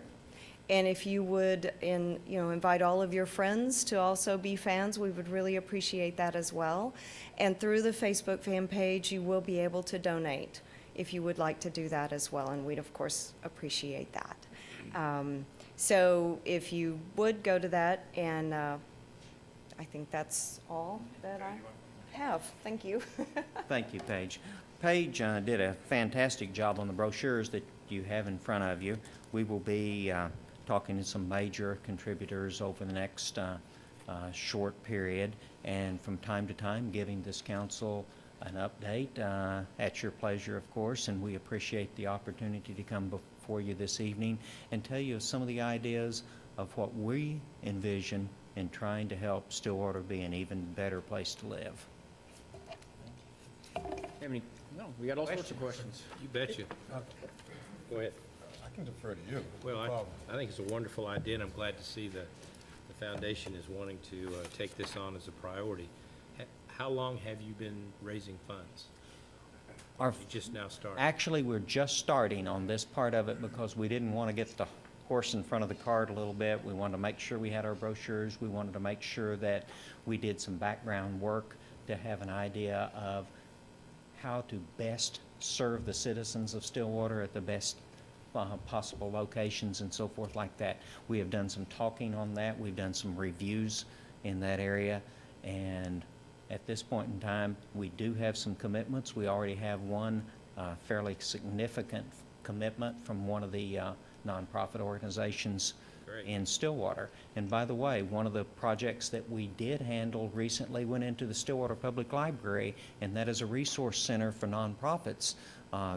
Speaker 15: and if you would invite all of your friends to also be fans, we would really appreciate that as well. And through the Facebook fan page, you will be able to donate if you would like to do that as well. And we'd, of course, appreciate that. So if you would go to that, and I think that's all that I have. Thank you.
Speaker 12: Thank you, Paige. Paige did a fantastic job on the brochures that you have in front of you. We will be talking to some major contributors over the next short period, and from time to time giving this council an update at your pleasure, of course. And we appreciate the opportunity to come before you this evening and tell you some of the ideas of what we envision in trying to help Stillwater be an even better place to live.
Speaker 2: Have any? No, we got all sorts of questions.
Speaker 3: You betcha. Go ahead.
Speaker 16: I can defer to you.
Speaker 3: Well, I think it's a wonderful idea, and I'm glad to see the foundation is wanting to take this on as a priority. How long have you been raising funds? You just now started?
Speaker 12: Actually, we're just starting on this part of it because we didn't want to get the horse in front of the cart a little bit. We wanted to make sure we had our brochures. We wanted to make sure that we did some background work to have an idea of how to best serve the citizens of Stillwater at the best possible locations and so forth like that. We have done some talking on that. We've done some reviews in that area, and at this point in time, we do have some commitments. We already have one fairly significant commitment from one of the nonprofit organizations in Stillwater. And by the way, one of the projects that we did handle recently went into the Stillwater Public Library, and that is a resource center for nonprofits,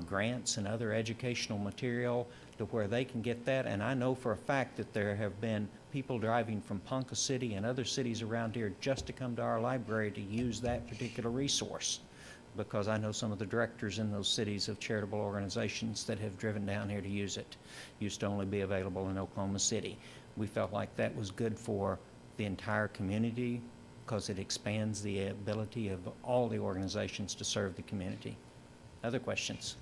Speaker 12: grants and other educational material to where they can get that. And I know for a fact that there have been people driving from Ponca City and other cities around here just to come to our library to use that particular resource. Because I know some of the directors in those cities of charitable organizations that have driven down here to use it. Used to only be available in Oklahoma City. We felt like that was good for the entire community because it expands the ability of all the organizations to serve the community. Other questions?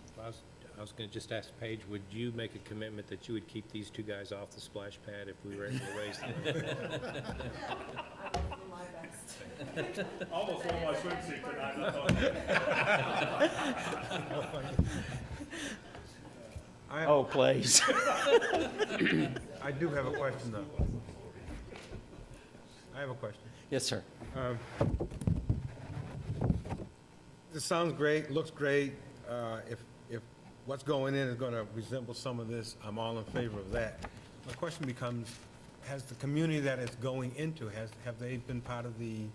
Speaker 3: I was going to just ask Paige, would you make a commitment that you would keep these two guys off the splash pad if we were able to raise them?
Speaker 14: Almost wore my swimsuit tonight.
Speaker 12: Oh, please.
Speaker 11: I do have a question, though. I have a question.
Speaker 12: Yes, sir.
Speaker 11: This sounds great, looks great. If what's going in is going to resemble some of this, I'm all in favor of that. My question becomes, has the community that it's going into, have they been part of the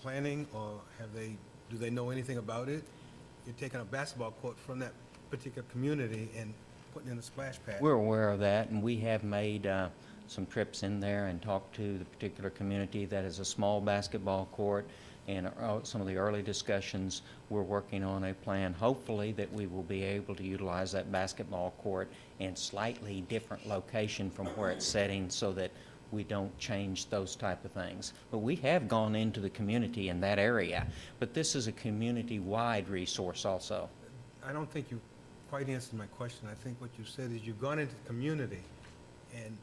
Speaker 11: planning, or do they know anything about it? You're taking a basketball court from that particular community and putting in a splash pad.
Speaker 12: We're aware of that, and we have made some trips in there and talked to the particular community that is a small basketball court. And some of the early discussions, we're working on a plan, hopefully, that we will be able to utilize that basketball court in slightly different location from where it's setting so that we don't change those type of things. But we have gone into the community in that area. But this is a community-wide resource also.
Speaker 11: I don't think you quite answered my question. I think what you said is you've gone into the community and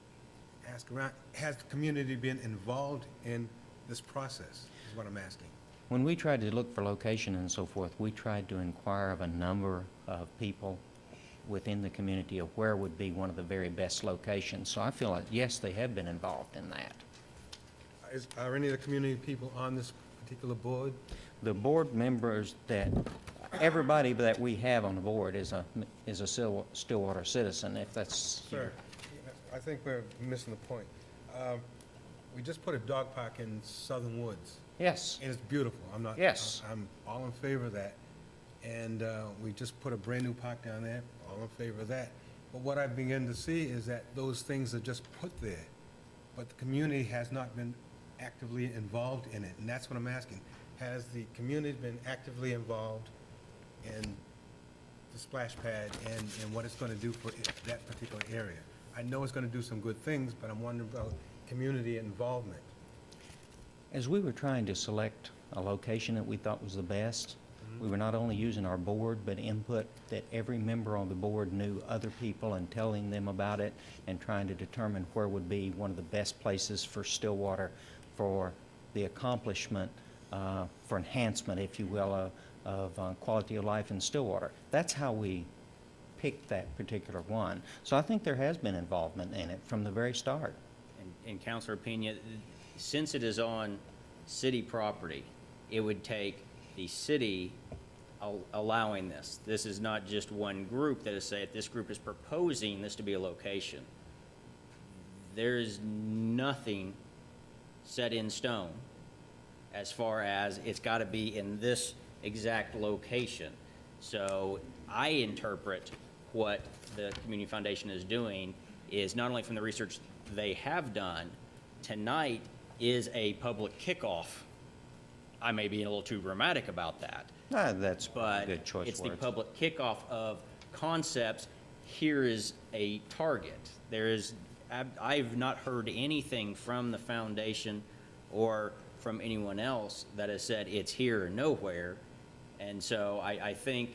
Speaker 11: asked around, has the community been involved in this process, is what I'm asking.
Speaker 12: When we tried to look for location and so forth, we tried to inquire of a number of people within the community of where would be one of the very best locations. So I feel like, yes, they have been involved in that.
Speaker 11: Are any of the community people on this particular board?
Speaker 12: The board members that, everybody that we have on the board is a Stillwater citizen, if that's...
Speaker 11: Sir, I think we're missing the point. We just put a dog park in Southern Woods.
Speaker 12: Yes.
Speaker 11: And it's beautiful.
Speaker 12: Yes.
Speaker 11: I'm all in favor of that. And we just put a brand-new park down there, all in favor of that. But what I begin to see is that those things are just put there, but the community has not been actively involved in it, and that's what I'm asking. Has the community been actively involved in the splash pad and what it's going to do for that particular area? I know it's going to do some good things, but I'm wondering about community involvement.
Speaker 12: As we were trying to select a location that we thought was the best, we were not only using our board, but input that every member on the board knew other people and telling them about it and trying to determine where would be one of the best places for Stillwater for the accomplishment, for enhancement, if you will, of quality of life in Stillwater. That's how we picked that particular one. So I think there has been involvement in it from the very start.
Speaker 2: In Councilor Pena, since it is on city property, it would take the city allowing this. This is not just one group that is saying, this group is proposing this to be a location. There is nothing set in stone as far as it's got to be in this exact location. So I interpret what the Community Foundation is doing is not only from the research they have done, tonight is a public kickoff. I may be a little too dramatic about that.
Speaker 12: That's
Speaker 2: but
Speaker 12: a good choice
Speaker 2: it's
Speaker 12: words.
Speaker 2: the public kickoff of concepts. Here is a target. I've not heard anything from the foundation or from anyone else that has said it's here or nowhere. And so I think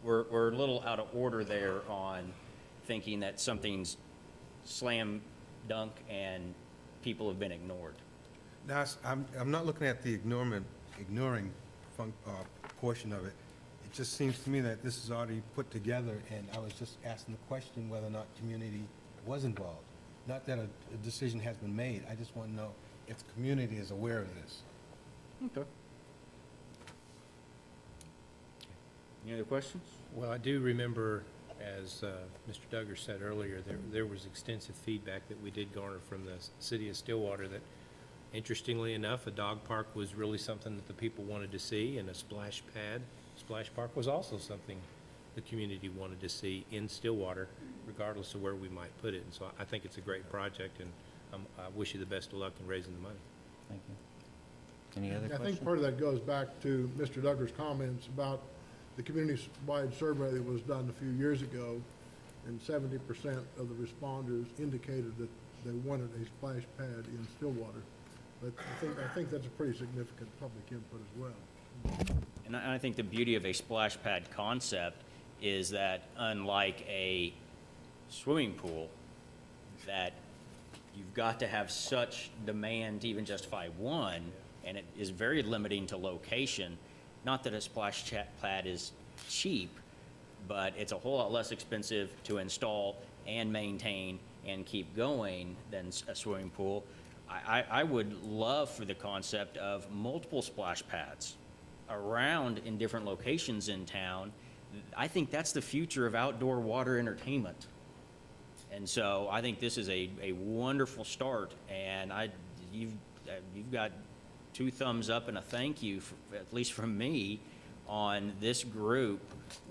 Speaker 2: we're a little out of order there on thinking that something's slam dunk and people have been ignored.
Speaker 11: Now, I'm not looking at the ignoring portion of it. It just seems to me that this is already put together, and I was just asking the question whether or not community was involved. Not that a decision has been made. I just want to know if the community is aware of this.
Speaker 2: Okay. Any other questions?
Speaker 3: Well, I do remember, as Mr. Duggar said earlier, there was extensive feedback that we did garner from the city of Stillwater that, interestingly enough, a dog park was really something that the people wanted to see, and a splash park was also something the community wanted to see in Stillwater, regardless of where we might put it. And so I think it's a great project, and I wish you the best of luck in raising the money.
Speaker 12: Thank you. Any other
Speaker 1: I
Speaker 12: questions?
Speaker 1: think part of that goes back to Mr. Duggar's comments about the community-wide survey that was done a few years ago, and 70% of the responders indicated that they wanted a splash pad in Stillwater. But I think that's a pretty significant public input as well.
Speaker 2: And I think the beauty of a splash pad concept is that unlike a swimming pool, that you've got to have such demand to even justify one, and it is very limiting to location. Not that a splash pad is cheap, but it's a whole lot less expensive to install and maintain and keep going than a swimming pool. I would love for the concept of multiple splash pads around in different locations in town. I think that's the future of outdoor water entertainment. And so I think this is a wonderful start, and you've got 2 thumbs up and a thank you, at least from me, on this group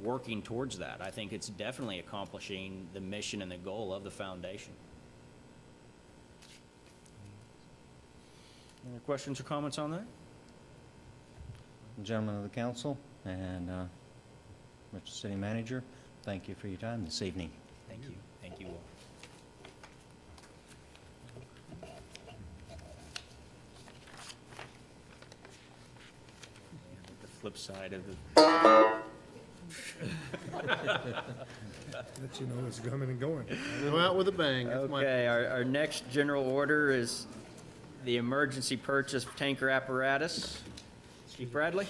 Speaker 2: working towards that. I think it's definitely accomplishing the mission and the goal of the foundation. Any questions or comments on that?
Speaker 12: Gentlemen of the council and Mr. City Manager, thank you for your time this evening.
Speaker 2: Thank you. Thank you all. The flip side of the
Speaker 8: Let you know it's coming and going.
Speaker 1: Go out with a bang. That's my-
Speaker 2: Okay, our next general order is the emergency purchase of tanker apparatus. Chief Bradley?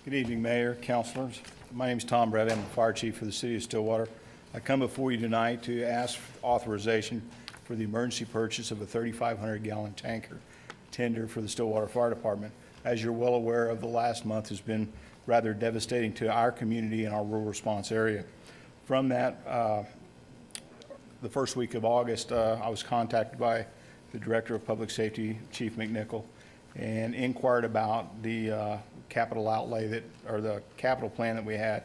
Speaker 16: Good evening, Mayor, councilors. My name is Tom Bradley. I'm the fire chief for the city of Stillwater. I come before you tonight to ask authorization for the emergency purchase of a 3,500-gallon tanker tender for the Stillwater Fire Department. As you're well aware of, the last month has been rather devastating to our community and our rural response area. From that, the first week of August, I was contacted by the Director of Public Safety, Chief McNichol, and inquired about the capital outlay or the capital plan that we had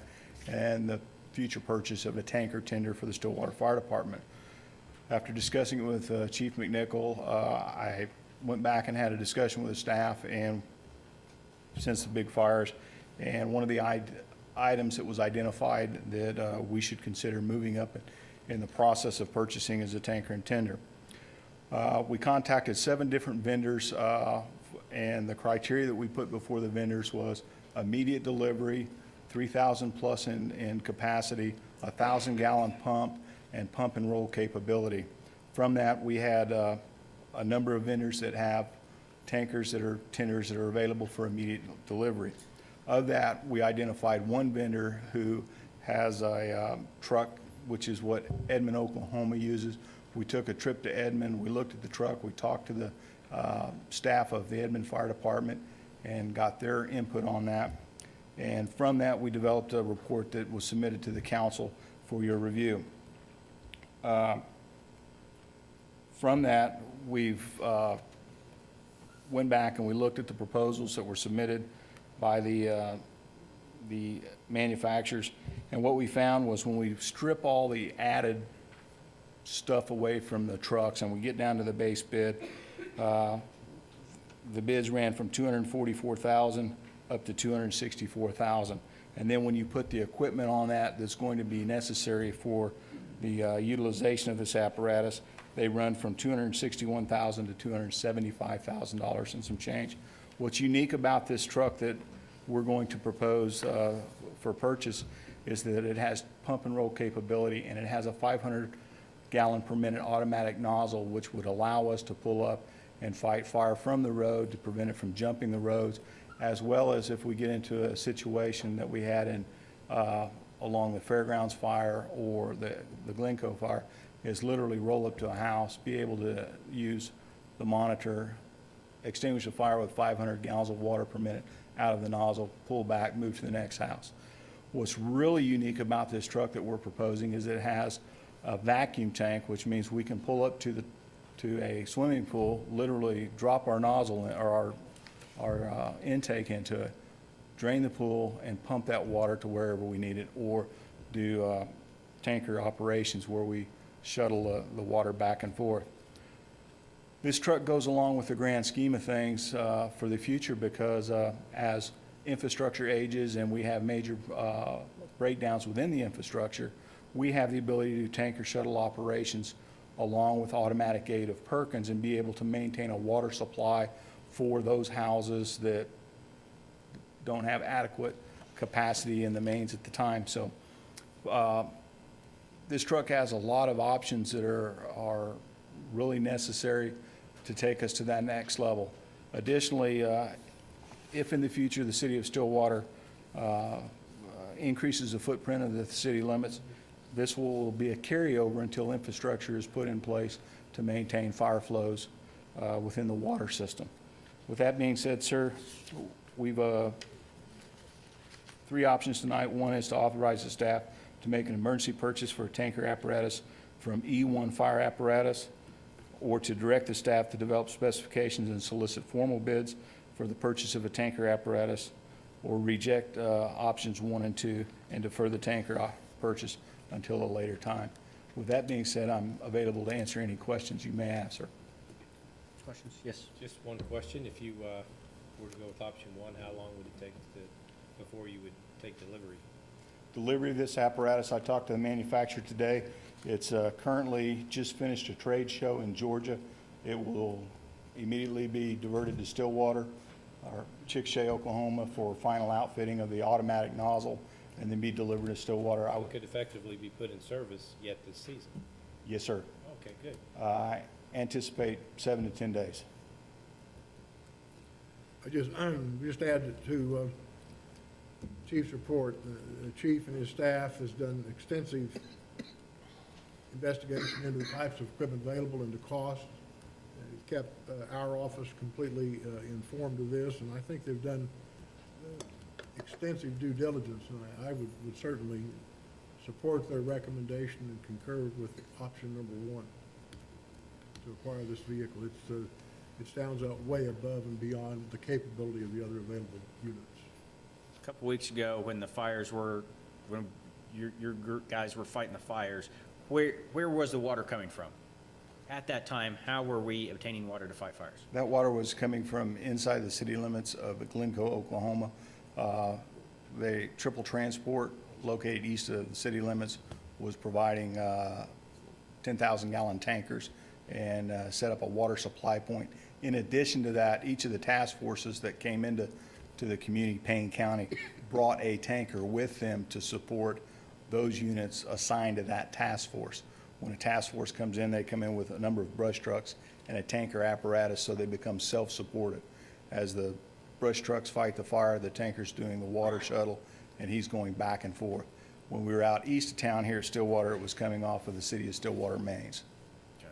Speaker 16: and the future purchase of a tanker tender for the Stillwater Fire Department. After discussing it with Chief McNichol, I went back and had a discussion with the staff and since the big fires, and one of the items that was identified that we should consider moving up in the process of purchasing is a tanker and tender. We contacted 7 different vendors, and the criteria that we put before the vendors was immediate delivery, 3,000 plus in capacity, 1,000-gallon pump, and pump and roll capability. From that, we had a number of vendors that have tankers that are tenders that are available for immediate delivery. Of that, we identified one vendor who has a truck, which is what Edmond, Oklahoma uses. We took a trip to Edmond, we looked at the truck, we talked to the staff of the Edmond Fire Department and got their input on that. And from that, we developed a report that was submitted to the council for your review. From that, we've went back and we looked at the proposals that were submitted by the manufacturers. And what we found was when we strip all the added stuff away from the trucks and we get down to the base bid, the bids ran from $244,000 up to $264,000. And then when you put the equipment on that that's going to be necessary for the utilization of this apparatus, they run from $261,000 to $275,000 and some change. What's unique about this truck that we're going to propose for purchase is that it has pump and roll capability and it has a 500-gallon per minute automatic nozzle, which would allow us to pull up and fight fire from the road to prevent it from jumping the roads, as well as if we get into a situation that we had in along the Fairgrounds fire or the Glencoe fire, is literally roll up to a house, be able to use the monitor, extinguish the fire with 500 gallons of water per minute out of the nozzle, pull back, move to the next house. What's really unique about this truck that we're proposing is it has a vacuum tank, which means we can pull up to a swimming pool, literally drop our nozzle or our intake into it, drain the pool, and pump that water to wherever we need it, or do tanker operations where we shuttle the water back and forth. This truck goes along with the grand scheme of things for the future because as infrastructure ages and we have major breakdowns within the infrastructure, we have the ability to do tanker shuttle operations along with automatic aid of Perkins and be able to maintain a water supply for those houses that don't have adequate capacity in the mains at the time. So this truck has a lot of options that are really necessary to take us to that next level. Additionally, if in the future the city of Stillwater increases the footprint of the city limits, this will be a carryover until infrastructure is put in place to maintain fire flows within the water system. With that being said, sir, we've three options tonight. One is to authorize the staff to make an emergency purchase for a tanker apparatus from E1 Fire Apparatus, or to direct the staff to develop specifications and solicit formal bids for the purchase of a tanker apparatus, or reject options 1 and 2 and defer the tanker purchase until a later time. With that being said, I'm available to answer any questions you may have, sir.
Speaker 2: Questions? Yes.
Speaker 3: Just one question. If you were to go with option 1, how long would it take before you would take delivery?
Speaker 16: Delivery of this apparatus, I talked to the manufacturer today. It's currently just finished a trade show in Georgia. It will immediately be diverted to Stillwater or Chickasha, Oklahoma for final outfitting of the automatic nozzle and then be delivered to Stillwater.
Speaker 3: It could effectively be put in service yet this season.
Speaker 16: Yes, sir.
Speaker 3: Okay, good.
Speaker 16: I anticipate 7 to 10 days.
Speaker 1: I just add to Chief's report. The chief and his staff has done extensive investigation into the types of equipment available and the cost. He's kept our office completely informed of this, and I think they've done extensive due diligence, and I would certainly support their recommendation and concur with option number 1 to acquire this vehicle. It stands out way above and beyond the capability of the other available units.
Speaker 2: A couple weeks ago, when the fires were, when your guys were fighting the fires, where was the water coming from? At that time, how were we obtaining water to fight fires?
Speaker 16: That water was coming from inside the city limits of Glencoe, Oklahoma. The triple transport located east of the city limits was providing 10,000-gallon tankers and set up a water supply point. In addition to that, each of the task forces that came into the community, Payne County, brought a tanker with them to support those units assigned to that task force. When a task force comes in, they come in with a number of brush trucks and a tanker apparatus, so they become self-supported. As the brush trucks fight the fire, the tanker's doing the water shuttle, and he's going back and forth. When we were out east of town here at Stillwater, it was coming off of the city of Stillwater mains.
Speaker 2: Okay.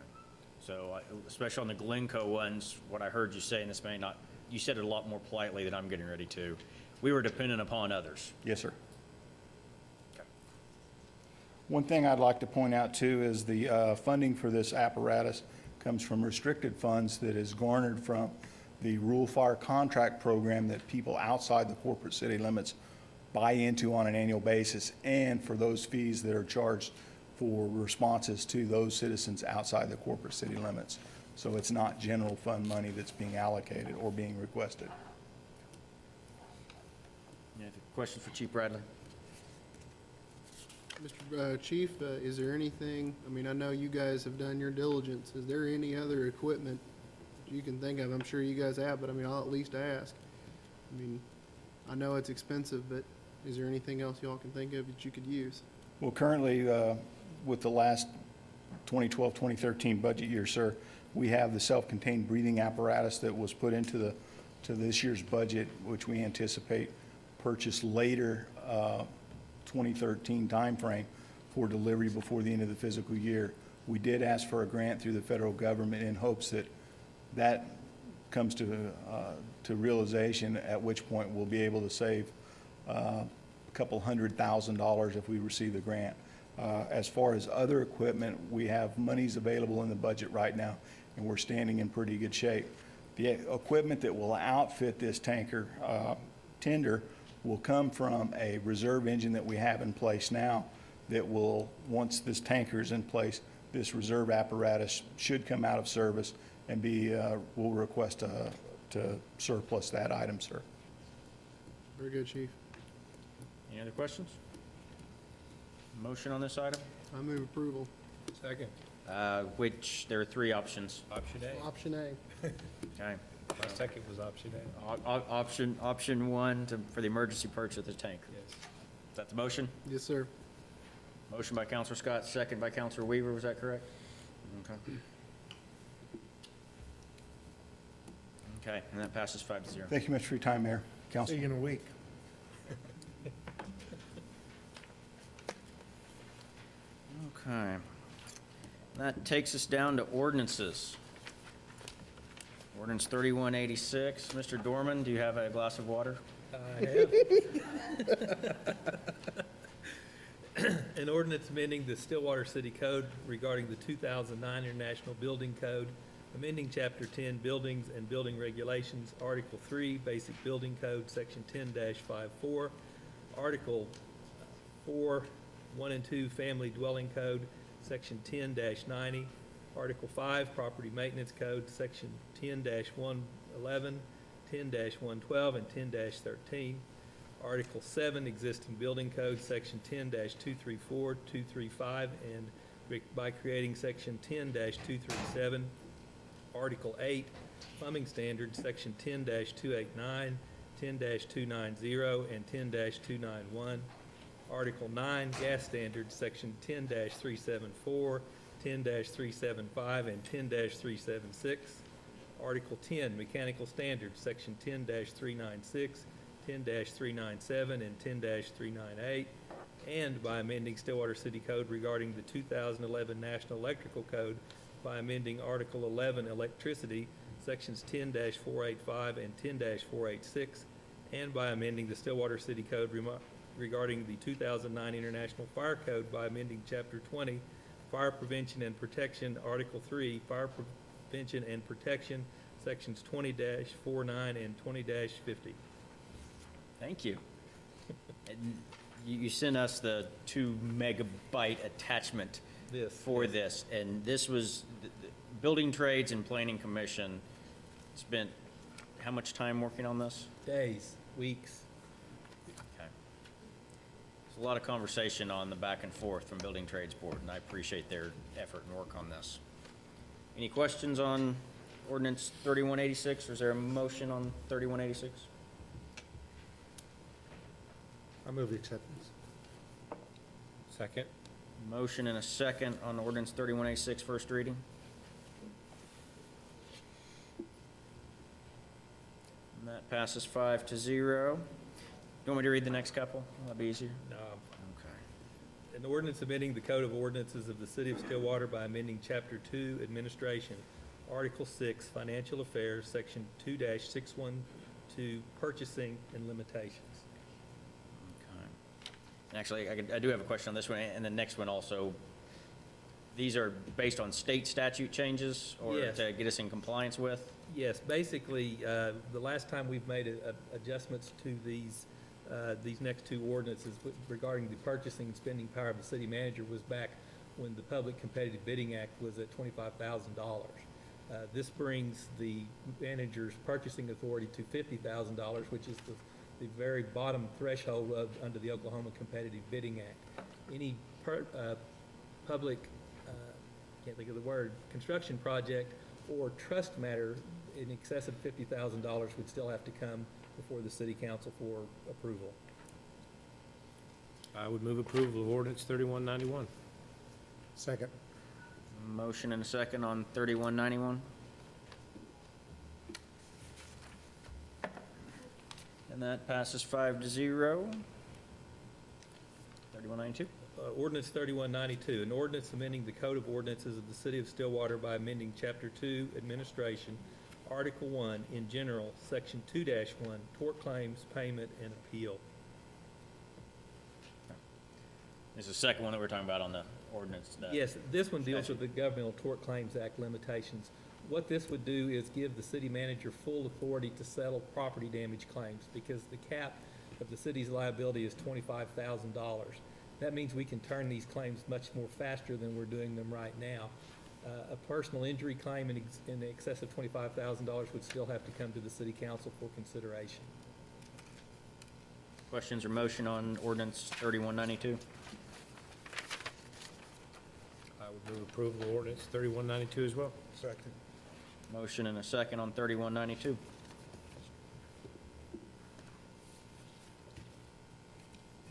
Speaker 2: So, especially on the Glencoe ones, what I heard you say, and this may not, you said it a lot more politely than I'm getting ready to. We were dependent upon others.
Speaker 16: Yes, sir.
Speaker 2: Okay.
Speaker 16: One thing I'd like to point out too is the funding for this apparatus comes from restricted funds that is garnered from the rural fire contract program that people outside the corporate city limits buy into on an annual basis, and for those fees that are charged for responses to those citizens outside the corporate city limits. So it's not general fund money that's being allocated or being requested.
Speaker 2: Any questions for Chief Bradley?
Speaker 17: Mr. Chief, is there anything, I mean, I know you guys have done your diligence. Is there any other equipment you can think of? I'm sure you guys have, but I mean, I'll at least ask. I mean, I know it's expensive, but is there anything else y'all can think of that you could use?
Speaker 16: Well, currently, with the last 2012, 2013 budget year, sir, we have the self-contained breathing apparatus that was put into this year's budget, which we anticipate purchase later 2013 timeframe for delivery before the end of the fiscal year. We did ask for a grant through the federal government in hopes that that comes to realization, at which point we'll be able to save a couple $100,000 if we receive the grant. As far as other equipment, we have monies available in the budget right now, and we're standing in pretty good shape. The equipment that will outfit this tanker tender will come from a reserve engine that we have in place now that will, once this tanker is in place, this reserve apparatus should come out of service and be, we'll request to surplus that item, sir.
Speaker 17: Very good, Chief.
Speaker 2: Any other questions? Motion on this item?
Speaker 17: I move approval.
Speaker 3: Second.
Speaker 2: Which, there are three options.
Speaker 3: Option A.
Speaker 17: Option A.
Speaker 2: Okay.
Speaker 3: My second was option A.
Speaker 2: Option one for the emergency purchase of the tanker.
Speaker 3: Yes.
Speaker 2: Is that the motion?
Speaker 17: Yes, sir.
Speaker 2: Motion by Counselor Scott, second by Counselor Weaver, was that correct? Okay. Okay, and that passes 5-0.
Speaker 16: Thank you much for your time, Mayor, Council.
Speaker 1: See you in a week.
Speaker 2: Okay. That takes us down to ordinances. Ordinance 3186. Mr. Dorman, do you have a glass of water?
Speaker 18: I have. An ordinance amending the Stillwater City Code regarding the 2009 International Building Code, amending Chapter 10 Buildings and Building Regulations, Article 3 Basic Building Code, Section 10-54, Article 4, 1 and 2 Family Dwelling Code, Section 10-90, Article 5 Property Maintenance Code, Section 10-111, 10-112, and 10-13, Article 7 Existing Building Code, Section 10-234, 235, and by creating Section 10-237, Article 8 Plumbing Standards, Section 10-289, 10-290, and 10-291, Article 9 Gas Standards, Section 10-374, 10-375, and 10-376, Article 10 Mechanical Standards, Section 10-396, 10-397, and 10-398, and by amending Stillwater City Code regarding the 2011 National Electrical Code by amending Article 11 Electricity, Sections 10-485 and 10-486, and by amending the Stillwater City Code regarding the 2009 International Fire Code by amending Chapter 20 Fire Prevention and Protection, Article 3 Fire Prevention and Protection, Sections 20-49 and 20-50.
Speaker 2: Thank you. And you sent us the 2 megabyte attachment for this, and this was, the Building Trades and Planning Commission spent how much time working on this?
Speaker 18: Days, weeks.
Speaker 2: Okay. There's a lot of conversation on the back and forth from Building Trades Board, and I appreciate their effort and work on this. Any questions on ordinance 3186, or is there a motion on 3186?
Speaker 8: I move acceptance.
Speaker 3: Second.
Speaker 2: Motion and a second on ordinance 3186, first reading. And that passes 5-0. You want me to read the next couple? That'd be easier. Okay.
Speaker 18: An ordinance amending the Code of Ordinances of the City of Stillwater by amending Chapter 2 Administration, Article 6 Financial Affairs, Section 2-612 Purchasing and Limitations.
Speaker 2: Actually, I do have a question on this one, and the next one also. These are based on state statute changes, or
Speaker 18: Yes.
Speaker 2: to get us in compliance with?
Speaker 18: Yes, basically, the last time we've made adjustments to these next two ordinances regarding the purchasing and spending power of the city manager was back when the Public Competitive Bidding Act was at $25,000. This brings the manager's purchasing authority to $50,000, which is the very bottom threshold under the Oklahoma Competitive Bidding Act. Any public, can't think of the word, construction project or trust matter in excess of $50,000 would still have to come before the city council for approval.
Speaker 3: I would move approval of ordinance 3191.
Speaker 1: Second.
Speaker 2: Motion and a second on 3191. And that passes 5-0. 3192.
Speaker 18: Ordinance 3192, an ordinance amending the Code of Ordinances of the City of Stillwater by amending Chapter 2 Administration, Article 1 in general, Section 2-1 Tort Claims, Payment, and Appeal.
Speaker 2: This is the second one that we're talking about on the ordinance.
Speaker 18: Yes, this one deals with the Governmental Tort Claims Act limitations. What this would do is give the city manager full authority to settle property damage claims, because the cap of the city's liability is $25,000. That means we can turn these claims much more faster than we're doing them right now. A personal injury claim in excess of $25,000 would still have to come to the city council for consideration.
Speaker 2: Questions or motion on ordinance 3192?
Speaker 3: I would move approval of ordinance 3192 as well.
Speaker 1: Second.
Speaker 2: Motion and a second on 3192.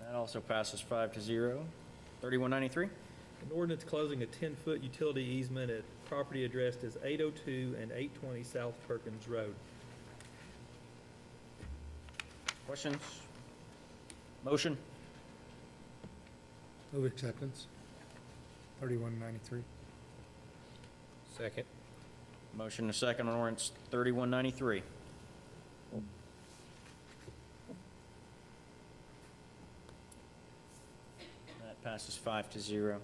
Speaker 2: That also passes 5-0. 3193?
Speaker 18: An ordinance closing a 10-foot utility easement at property addressed as 802 and 820 South Perkins Road.
Speaker 2: Questions? Motion?
Speaker 8: Move acceptance. 3193.
Speaker 3: Second.
Speaker 2: Motion and a second on ordinance 3193. That passes 5-0.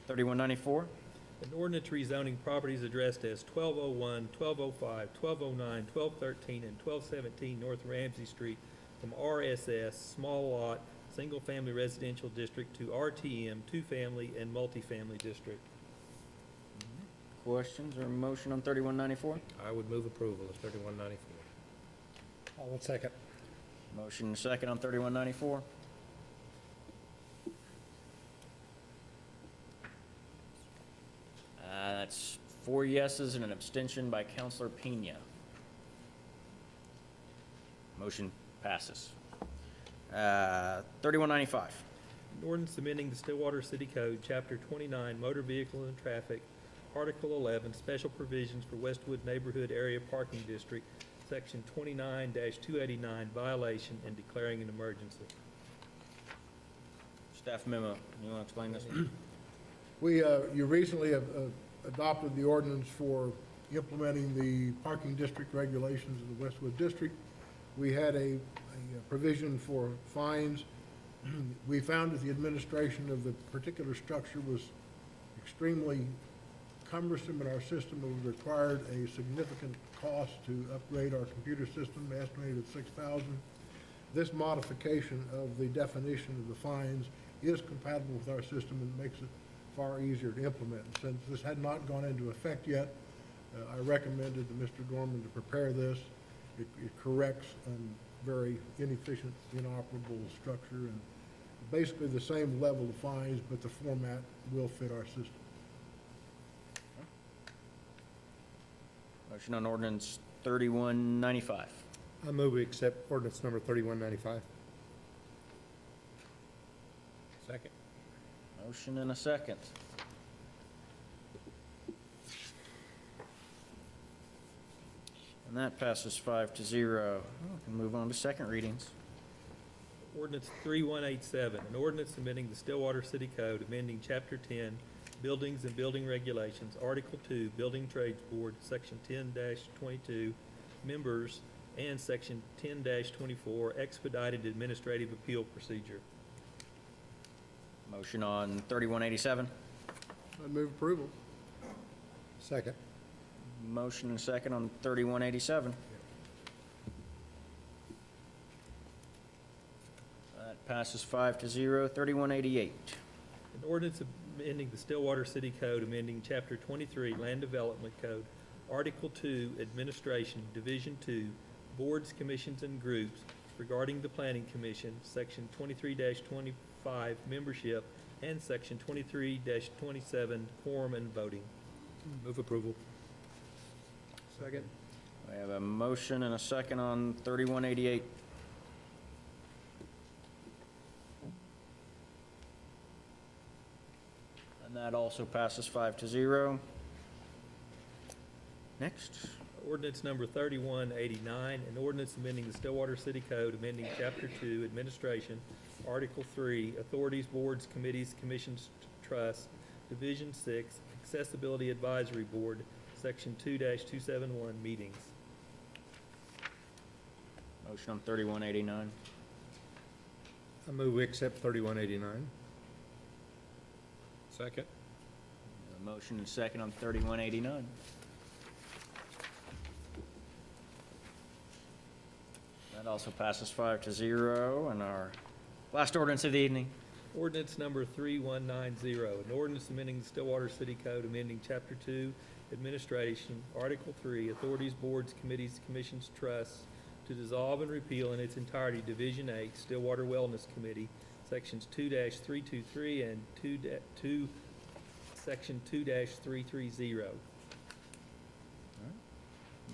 Speaker 2: 3194?
Speaker 18: An ordinance rezoning properties addressed as 1201, 1205, 1209, 1213, and 1217 North Ramsey Street from RSS, small lot, single-family residential district to RTM, two-family and multifamily district.
Speaker 2: Questions or motion on 3194?
Speaker 3: I would move approval of 3194.
Speaker 8: I will second.
Speaker 2: Motion and a second on 3194. That's 4 yeses and an abstention by Counselor Pena. Motion passes. 3195.
Speaker 18: An ordinance amending the Stillwater City Code, Chapter 29, Motor Vehicle and Traffic, Article 11, Special Provisions for Westwood Neighborhood Area Parking District, Section 29-289, violation, and declaring an emergency.
Speaker 2: Staff memo. You want to explain this one?
Speaker 1: You recently have adopted the ordinance for implementing the parking district regulations in the Westwood District. We had a provision for fines. We found that the administration of the particular structure was extremely cumbersome in our system. It required a significant cost to upgrade our computer system, estimated at $6,000. This modification of the definition of the fines is compatible with our system and makes it far easier to implement. Since this had not gone into effect yet, I recommended to Mr. Gorman to prepare this. It corrects a very inefficient, inoperable structure, and basically the same level of fines, but the format will fit our system.
Speaker 2: Motion on ordinance 3195.
Speaker 8: I move we accept ordinance number 3195.
Speaker 3: Second.
Speaker 2: Motion and a second. And that passes 5-0. We can move on to second readings.
Speaker 18: Ordinance 3187, an ordinance amending the Stillwater City Code, amending Chapter 10, Buildings and Building Regulations, Article 2, Building Trades Board, Section 10-22, Members, and Section 10-24, Expedited Administrative Appeal Procedure.
Speaker 2: Motion on 3187.
Speaker 17: I'd move approval.
Speaker 8: Second.
Speaker 2: Motion and second on 3187. That passes 5-0. 3188.
Speaker 18: An ordinance amending the Stillwater City Code, amending Chapter 23, Land Development Code, Article 2, Administration, Division 2, Boards, Commissions, and Groups regarding the Planning Commission, Section 23-25, Membership, and Section 23-27, Quorum and Voting.
Speaker 3: Move approval.
Speaker 17: Second.
Speaker 2: We have a motion and a second on 3188. And that also passes 5-0. Next.
Speaker 18: Ordinance number 3189, an ordinance amending the Stillwater City Code, amending Chapter 2, Administration, Article 3, Authorities, Boards, Committees, Commissions, Trusts, Division 6, Accessibility Advisory Board, Section 2-271, Meetings.
Speaker 2: Motion on 3189.
Speaker 8: I move we accept 3189.
Speaker 3: Second.
Speaker 2: A motion and second on 3189. That also passes 5-0. And our last ordinance of the evening.
Speaker 18: Ordinance number 3190, an ordinance amending the Stillwater City Code, amending Chapter 2, Administration, Article 3, Authorities, Boards, Committees, Commissions, Trusts, to dissolve and repeal in its entirety Division 8, Stillwater Wellness Committee, Sections 2-323 and Section 2-330.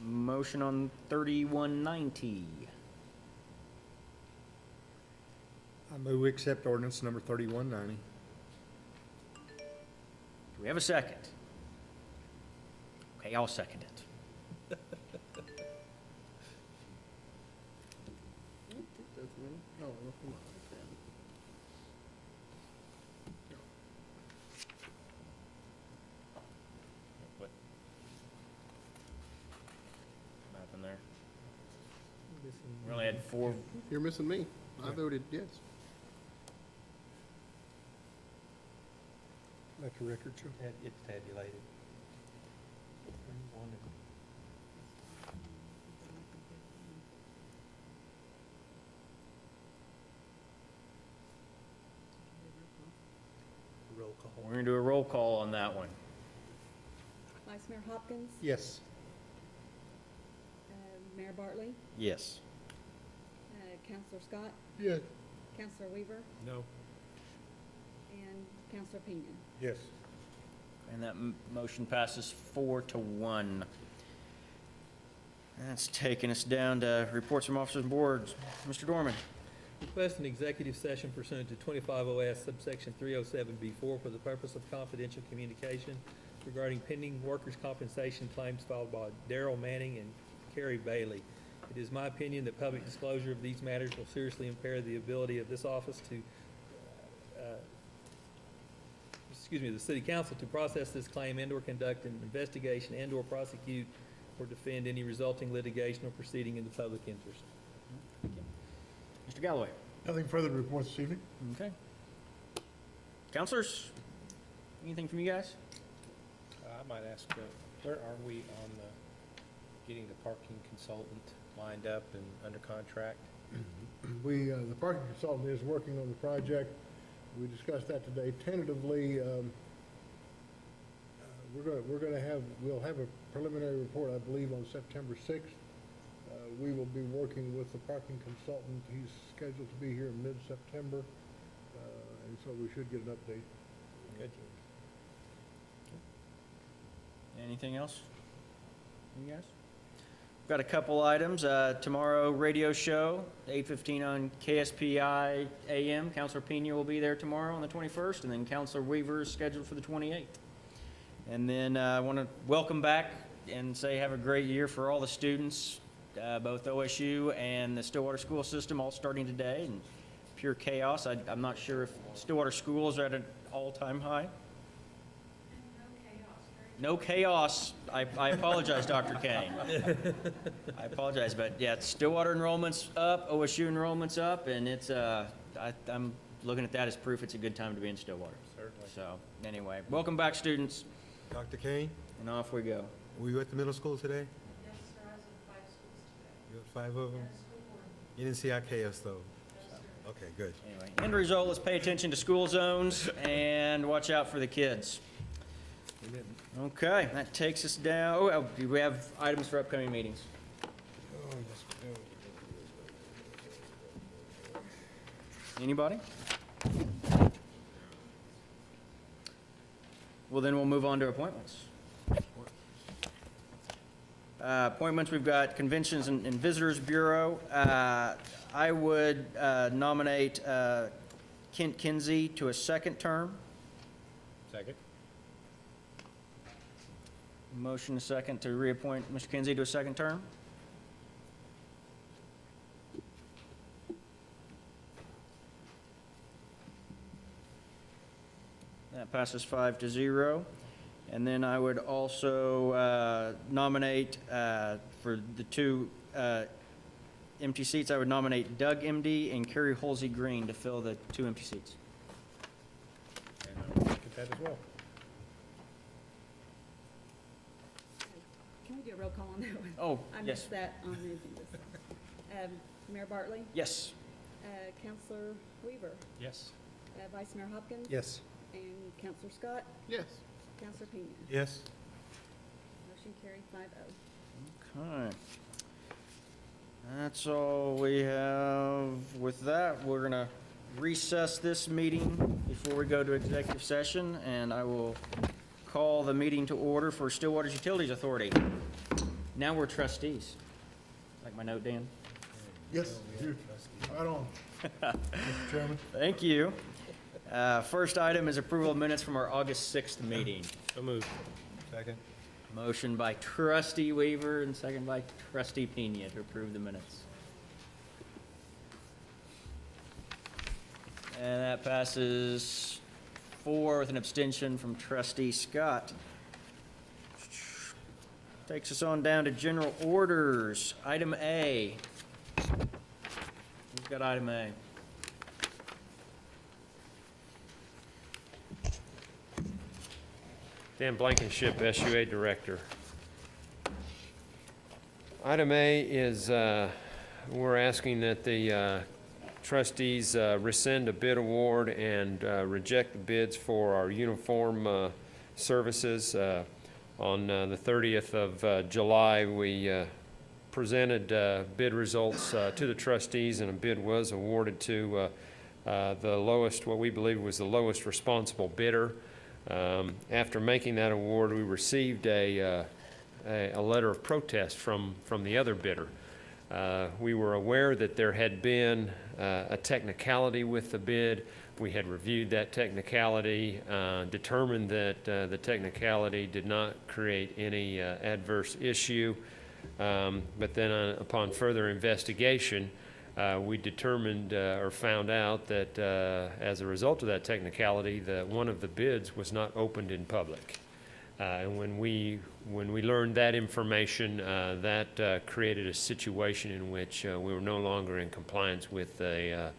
Speaker 2: Motion on 3190.
Speaker 8: I move we accept ordinance number 3190.
Speaker 2: Do we have a second? Okay, I'll second it.
Speaker 17: No,
Speaker 2: What happened there? We only had 4.
Speaker 17: You're missing me. I voted yes.
Speaker 8: Let the record show.
Speaker 18: It's tabulated. Roll call.
Speaker 2: We're going to do a roll call on that one.
Speaker 13: Vice Mayor Hopkins,
Speaker 8: Yes.
Speaker 13: Mayor Bartley,
Speaker 2: Yes.
Speaker 13: Counselor Scott,
Speaker 1: Yes.
Speaker 13: Counselor Weaver,
Speaker 3: No.
Speaker 13: and Counselor Pena.
Speaker 8: Yes.
Speaker 2: And that motion passes 4-1. That's taking us down to reports from officers and boards. Mr. Dorman.
Speaker 18: Request an executive session pursuant to 25 OS subsection 307B4 for the purpose of confidential communication regarding pending workers' compensation claims filed by Darrell Manning and Carrie Bailey. It is my opinion that public disclosure of these matters will seriously impair the ability of this office to, the city council to process this claim and/or conduct an investigation and/or prosecute or defend any resulting litigation or proceeding in the public interest.
Speaker 2: Mr. Galloway.
Speaker 1: Nothing further to report this evening?
Speaker 2: Okay. Counselors, anything from you guys?
Speaker 3: I might ask, where are we on getting the parking consultant lined up and under contract?
Speaker 1: The parking consultant is working on the project. We discussed that today. Tentatively, we'll have a preliminary report, I believe, on September 6th. We will be working with the parking consultant. He's scheduled to be here in mid-September, and so we should get an update.
Speaker 2: Good. Anything else from you guys? We've got a couple items. Tomorrow, radio show, 8:15 on KSPI AM. Counselor Pena will be there tomorrow on the 21st, and then Counselor Weaver is scheduled for the 28th. And then I want to welcome back and say have a great year for all the students, both OSU and the Stillwater school system, all starting today, and pure chaos. I'm not sure if Stillwater schools are at an all-time high. No chaos. I apologize, Dr. Kane. I apologize, but yeah, Stillwater enrollment's up, OSU enrollment's up, and it's I'm looking at that as proof it's a good time to be in Stillwater.
Speaker 3: Certainly.
Speaker 2: So anyway, welcome back, students,
Speaker 11: Dr. Kane,
Speaker 2: and off we go.
Speaker 11: were you at the middle school today?
Speaker 19: Yes, sir, I was in 5 schools today.
Speaker 11: You had 5 of them?
Speaker 19: And school board.
Speaker 11: You didn't see our chaos, though?
Speaker 19: No, sir.
Speaker 11: Okay, good.
Speaker 2: Anyway, end result, let's pay attention to school zones and watch out for the kids.
Speaker 11: Amen.
Speaker 2: Okay, that takes us down. Oh, do we have items for upcoming meetings? Anybody? Well, then we'll move on to appointments. Appointments, we've got Conventions and Visitors Bureau. I would nominate Kent Kinsey to a second term.
Speaker 3: Second?
Speaker 2: Motion a second to reappoint Mr. Kinsey to a second term. That passes 5-0. And then I would also nominate for the 2 empty seats, I would nominate Doug MD and Carrie Holsey Green to fill the 2 empty seats.
Speaker 3: And I'll second that as well.
Speaker 13: Can we do a roll call on that one?
Speaker 2: Oh,
Speaker 13: I
Speaker 2: yes.
Speaker 13: missed that on the agenda. Mayor Bartley?
Speaker 2: Yes.
Speaker 13: Counselor Weaver?
Speaker 3: Yes.
Speaker 13: Vice Mayor Hopkins?
Speaker 8: Yes.
Speaker 13: And Counselor Scott?
Speaker 17: Yes.
Speaker 13: Counselor Pena?
Speaker 11: Yes.
Speaker 13: Motion carried 5-0.
Speaker 2: Okay. That's all we have. With that, we're going to recess this meeting before we go to executive session, and I will call the meeting to order for Stillwater Utilities Authority. Now we're trustees. Like my note, Dan?
Speaker 1: Yes, right on, Mr. Chairman.
Speaker 2: Thank you. First item is approval of minutes from our August 6th meeting.
Speaker 3: So moved.
Speaker 11: Second.
Speaker 2: Motion by trustee Weaver and second by trustee Pena to approve the minutes. And that passes 4 with an abstention from trustee Scott. Takes us on down to general orders. Item A. We've got item A.
Speaker 20: Dan Blankenship, SUA Director. Item A is we're asking that the trustees rescind a bid award and reject the bids for our uniform services. On the 30th of July, we presented bid results to the trustees, and a bid was awarded to the lowest, what we believe was the lowest responsible bidder. After making that award, we received a letter of protest from the other bidder. We were aware that there had been a technicality with the bid. We had reviewed that technicality, determined that the technicality did not create any adverse issue. But then upon further investigation, we determined or found out that as a result of that technicality, that one of the bids was not opened in public. And when we learned that information, that created a situation in which we were no longer in compliance with a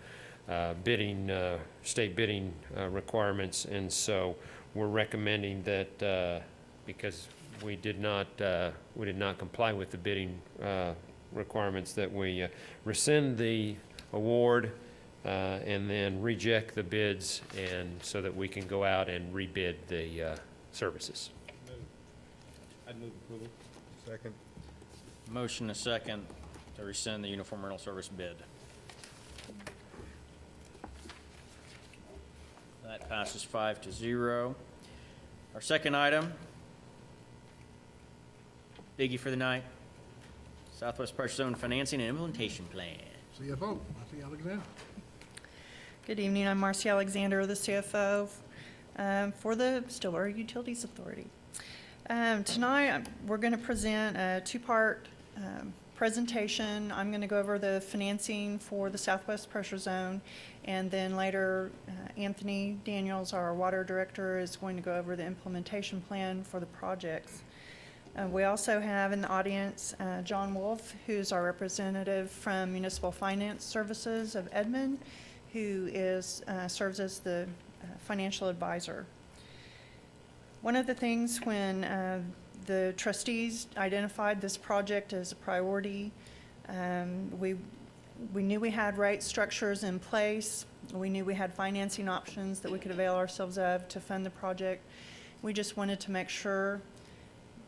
Speaker 20: state bidding requirements. And so we're recommending that because we did not comply with the bidding requirements, that we rescind the award and then reject the bids, and so that we can go out and rebid the services.
Speaker 3: I'd move approval.
Speaker 11: Second.
Speaker 2: Motion a second to rescind the uniform rental service bid. That passes 5-0. Our second item, biggie for the night, Southwest Pressure Zone Financing and Implementation Plan.
Speaker 1: CFO, Marcy Alexander.
Speaker 21: Good evening, I'm Marcy Alexander, the CFO for the Stillwater Utilities Authority. Tonight, we're going to present a two-part presentation. I'm going to go over the financing for the Southwest Pressure Zone, and then later, Anthony Daniels, our Water Director, is going to go over the implementation plan for the projects. We also have in the audience John Wolf, who's our representative from Municipal Finance Services of Edmond, who serves as the financial advisor. One of the things when the trustees identified this project as a priority, we knew we had rate structures in place. We knew we had financing options that we could avail ourselves of to fund the project. We just wanted to make sure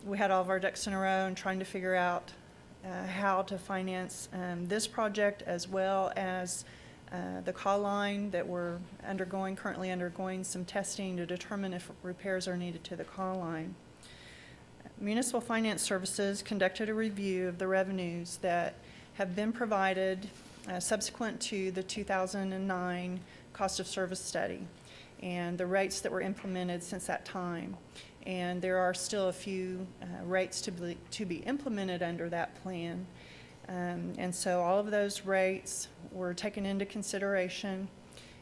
Speaker 21: we had all of our ducks in a row and trying to figure out how to finance this project, as well as the call line that we're currently undergoing some testing to determine if repairs are needed to the call line. Municipal Finance Services conducted a review of the revenues that have been provided subsequent to the 2009 cost of service study and the rates that were implemented since that time. And there are still a few rates to be implemented under that plan. And so all of those rates were taken into consideration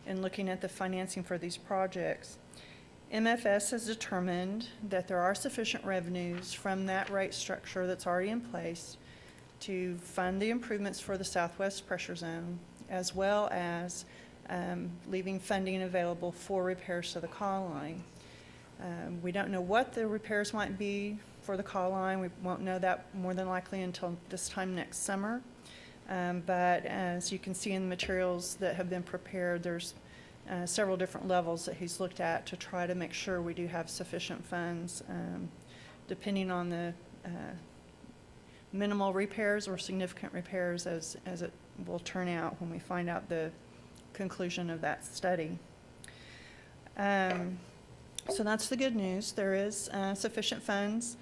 Speaker 21: in looking at the financing for these projects. MFS has determined that there are sufficient revenues from that rate structure that's already in place to fund the improvements for the Southwest Pressure Zone, as well as leaving funding available for repairs to the call line. We don't know what the repairs might be for the call line. We won't know that more than likely until this time next summer. But as you can see in the materials that have been prepared, there's several different levels that he's looked at to try to make sure we do have sufficient funds, depending on the minimal repairs or significant repairs as it will turn out when we find out the conclusion of that study. So that's the good news. There is sufficient funds.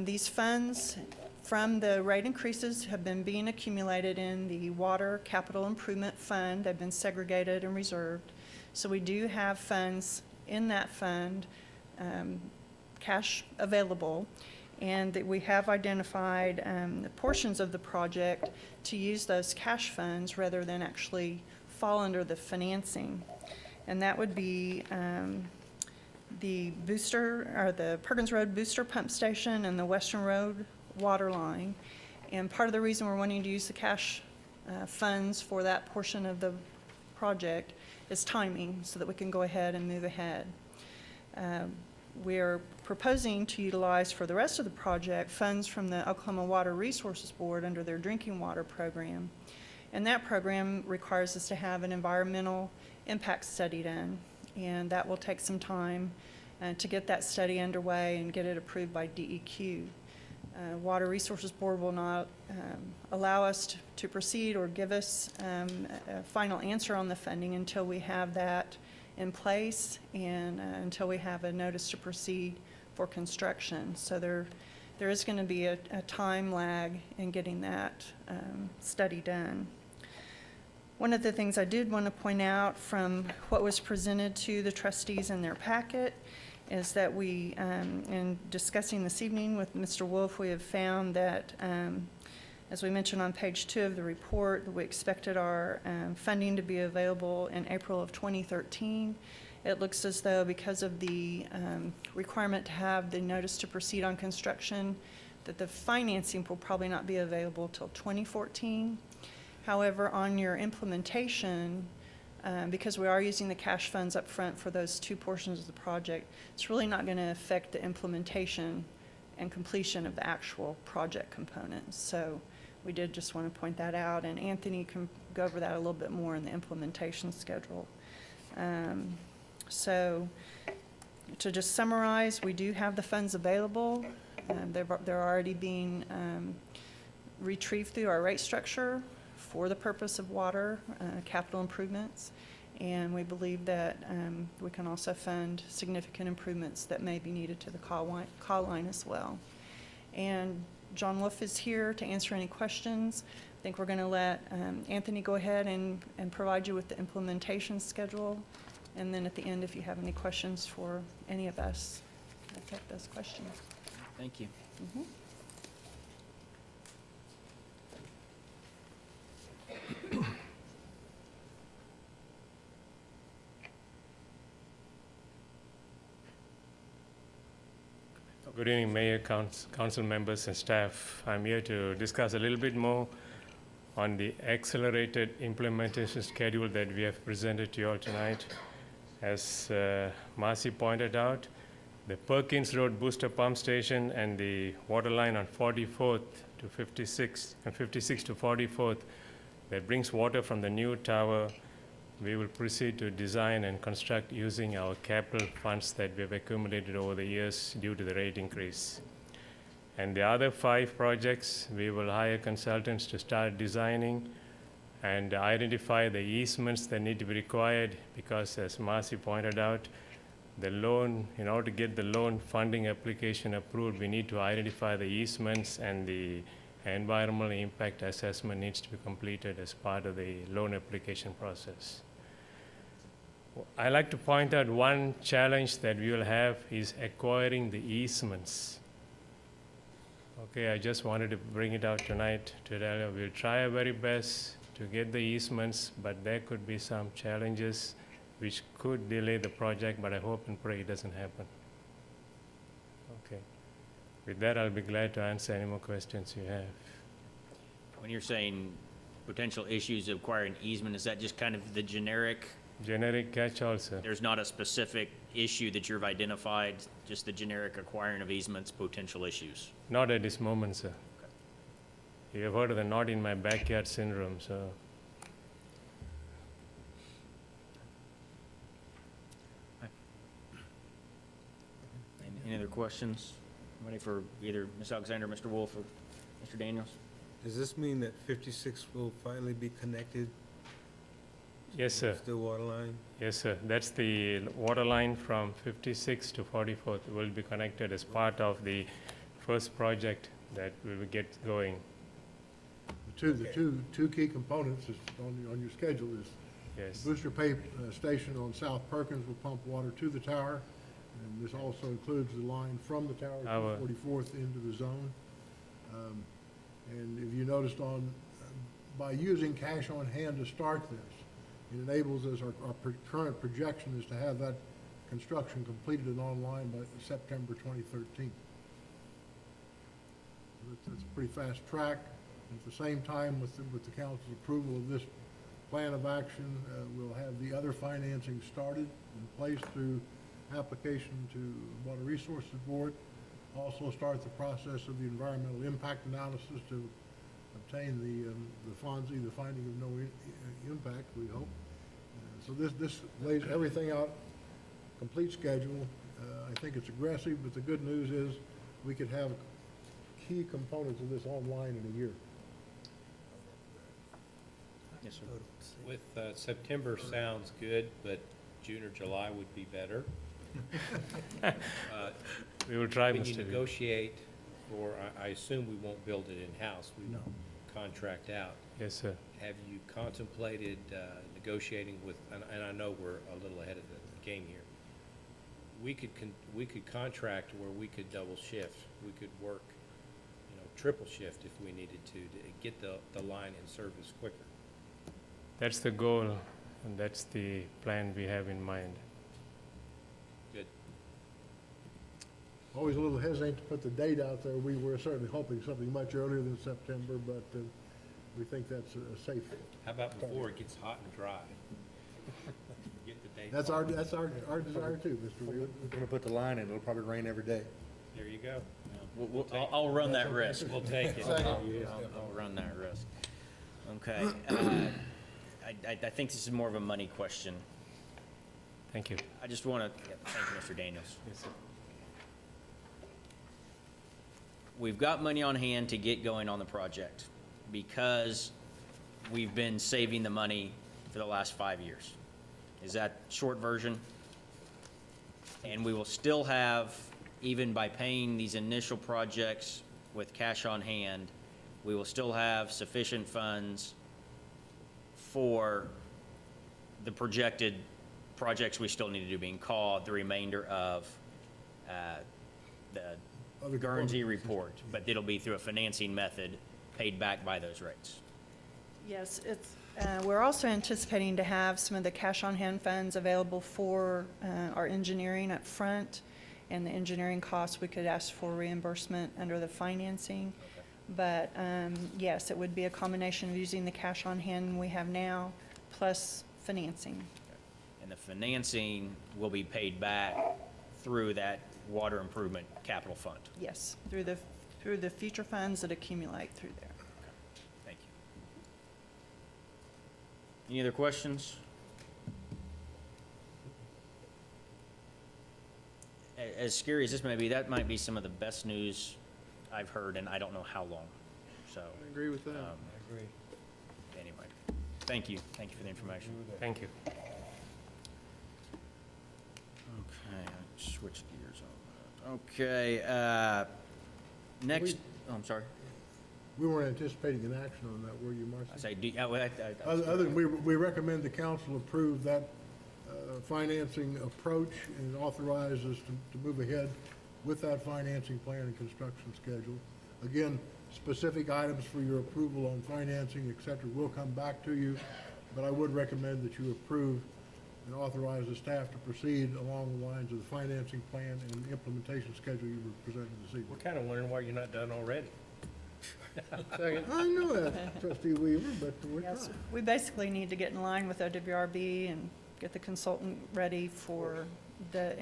Speaker 21: These funds from the rate increases have been being accumulated in the Water Capital Improvement Fund. They've been segregated and reserved. So we do have funds in that fund, cash available, and that we have identified the portions of the project to use those cash funds rather than actually fall under the financing. And that would be the booster, or the Perkins Road Booster Pump Station and the Western Road water line. And part of the reason we're wanting to use the cash funds for that portion of the project is timing, so that we can go ahead and move ahead. We're proposing to utilize for the rest of the project funds from the Oklahoma Water Resources Board under their drinking water program. And that program requires us to have an environmental impact study done. And that will take some time to get that study underway and get it approved by DEQ. Water Resources Board will not allow us to proceed or give us a final answer on the funding until we have that in place and until we have a notice to proceed for construction. So there is going to be a time lag in getting that study done. One of the things I did want to point out from what was presented to the trustees in their packet is that we, in discussing this evening with Mr. Wolf, we have found that, as we mentioned on page 2 of the report, we expected our funding to be available in April of 2013. It looks as though because of the requirement to have the notice to proceed on construction, that the financing will probably not be available till 2014. However, on your implementation, because we are using the cash funds up front for those two portions of the project, it's really not going to affect the implementation and completion of the actual project components. So we did just want to point that out, and Anthony can go over that a little bit more in the implementation schedule. So to just summarize, we do have the funds available. They're already being retrieved through our rate structure for the purpose of water capital improvements, and we believe that we can also fund significant improvements that may be needed to the call line as well. And John Wolf is here to answer any questions. I think we're going to let Anthony go ahead and provide you with the implementation schedule, and then at the end, if you have any questions for any of us, I'll take those questions.
Speaker 2: Thank you.
Speaker 21: Mm-hmm.
Speaker 6: Good evening, Mayor, council members, and staff. I'm here to discuss a little bit more on the accelerated implementation schedule that we have presented to you all tonight. As Marcy pointed out, the Perkins Road Booster Pump Station and the water line on 44th to 56 and 56 to 44th that brings water from the new tower, we will proceed to design and construct using our capital funds that we have accumulated over the years due to the rate increase. And the other 5 projects, we will hire consultants to start designing and identify the easements that need to be required, because as Marcy pointed out, the loan, in order to get the loan funding application approved, we need to identify the easements, and the environmental impact assessment needs to be completed as part of the loan application process. I like to point out one challenge that we will have is acquiring the easements. Okay, I just wanted to bring it out tonight to tell you we'll try our very best to get the easements, but there could be some challenges which could delay the project, but I hope and pray it doesn't happen. Okay. With that, I'll be glad to answer any more questions you have.
Speaker 2: When you're saying potential issues of acquiring easement, is that just kind of the generic
Speaker 6: catch-all, sir?
Speaker 2: There's not a specific issue that you've identified, just the generic acquiring of easements, potential issues?
Speaker 6: Not at this moment, sir. You have heard of the not in my backyard syndrome, so.
Speaker 2: Any other questions? Ready for either Ms. Alexander, Mr. Wolf, or Mr. Daniels?
Speaker 11: Does this mean that 56 will finally be connected?
Speaker 6: Yes, sir.
Speaker 11: Stillwater line?
Speaker 6: Yes, sir. That's the water line from 56 to 44th will be connected as part of the first project that we will get going.
Speaker 1: The two key components is on your schedule is
Speaker 6: Yes.
Speaker 1: the booster pay station on South Perkins will pump water to the tower. And this also includes the line from the tower
Speaker 6: Our-
Speaker 1: to 44th into the zone. And if you noticed by using cash on hand to start this, it enables us, our current projection is to have that construction completed and online by September 2013. It's a pretty fast track. At the same time, with the council's approval of this plan of action, we'll have the other financing started in place through application to Water Resources Board. Also start the process of the environmental impact analysis to obtain the FONSI, the finding of no impact, we hope. So this lays everything out, complete schedule. I think it's aggressive, but the good news is we could have key components of this online in a year.
Speaker 2: Yes, sir.
Speaker 3: With September sounds good, but June or July would be better.
Speaker 6: We will try,
Speaker 3: When you
Speaker 6: Mr. Lee.
Speaker 3: negotiate, or I assume we won't build it in-house, we will contract out.
Speaker 6: Yes, sir.
Speaker 3: Have you contemplated negotiating with, and I know we're a little ahead of the game here, we could contract where we could double shift. We could work, triple shift if we needed to get the line in service quicker.
Speaker 6: That's the goal, and that's the plan we have in mind.
Speaker 3: Good.
Speaker 1: Always a little hesitant to put the date out there. We were certainly hoping something much earlier than September, but we think that's a safe.
Speaker 3: How about before it gets hot and dry? Get the date.
Speaker 1: That's our desire too, Mr. Wheeler.
Speaker 8: We're gonna put the line in, it'll probably rain every day.
Speaker 3: There you go.
Speaker 2: I'll run that risk.
Speaker 3: We'll take it.
Speaker 2: I'll run that risk. Okay. I think this is more of a money question.
Speaker 6: Thank you.
Speaker 2: I just want to thank you, Mr. Daniels.
Speaker 6: Yes, sir.
Speaker 2: We've got money on hand to get going on the project because we've been saving the money for the last 5 years. Is that short version? And we will still have, even by paying these initial projects with cash on hand, we will still have sufficient funds for the projected projects we still need to do, being called the remainder of the Guernsey report, but it'll be through a financing method paid back by those rates.
Speaker 21: Yes, we're also anticipating to have some of the cash-on-hand funds available for our engineering up front, and the engineering costs, we could ask for reimbursement under the financing. But yes, it would be a combination of using the cash on hand we have now, plus financing.
Speaker 2: And the financing will be paid back through that water improvement capital fund.
Speaker 21: Yes, through the future funds that accumulate through there.
Speaker 2: Thank you. Any other questions? As scary as this may be, that might be some of the best news I've heard, and I don't know how long. So,
Speaker 17: I agree with that.
Speaker 11: I agree.
Speaker 2: anyway, thank you. Thank you for the information.
Speaker 6: Thank you.
Speaker 2: Okay, I switched gears on that. Okay, next, I'm sorry.
Speaker 1: We weren't anticipating an action on that, were you, Marcy?
Speaker 2: I say,
Speaker 1: Other than we recommend the council approve that financing approach and authorize us to move ahead with that financing plan and construction schedule. Again, specific items for your approval on financing, et cetera, will come back to you, but I would recommend that you approve and authorize the staff to proceed along the lines of the financing plan and implementation schedule you were presented this evening.
Speaker 3: We're kind of wondering why you're not done already.
Speaker 1: I know that, Trustee Weaver, but we're
Speaker 21: Yes,
Speaker 1: trying.
Speaker 21: we basically need to get in line with OWRB and get the consultant ready for the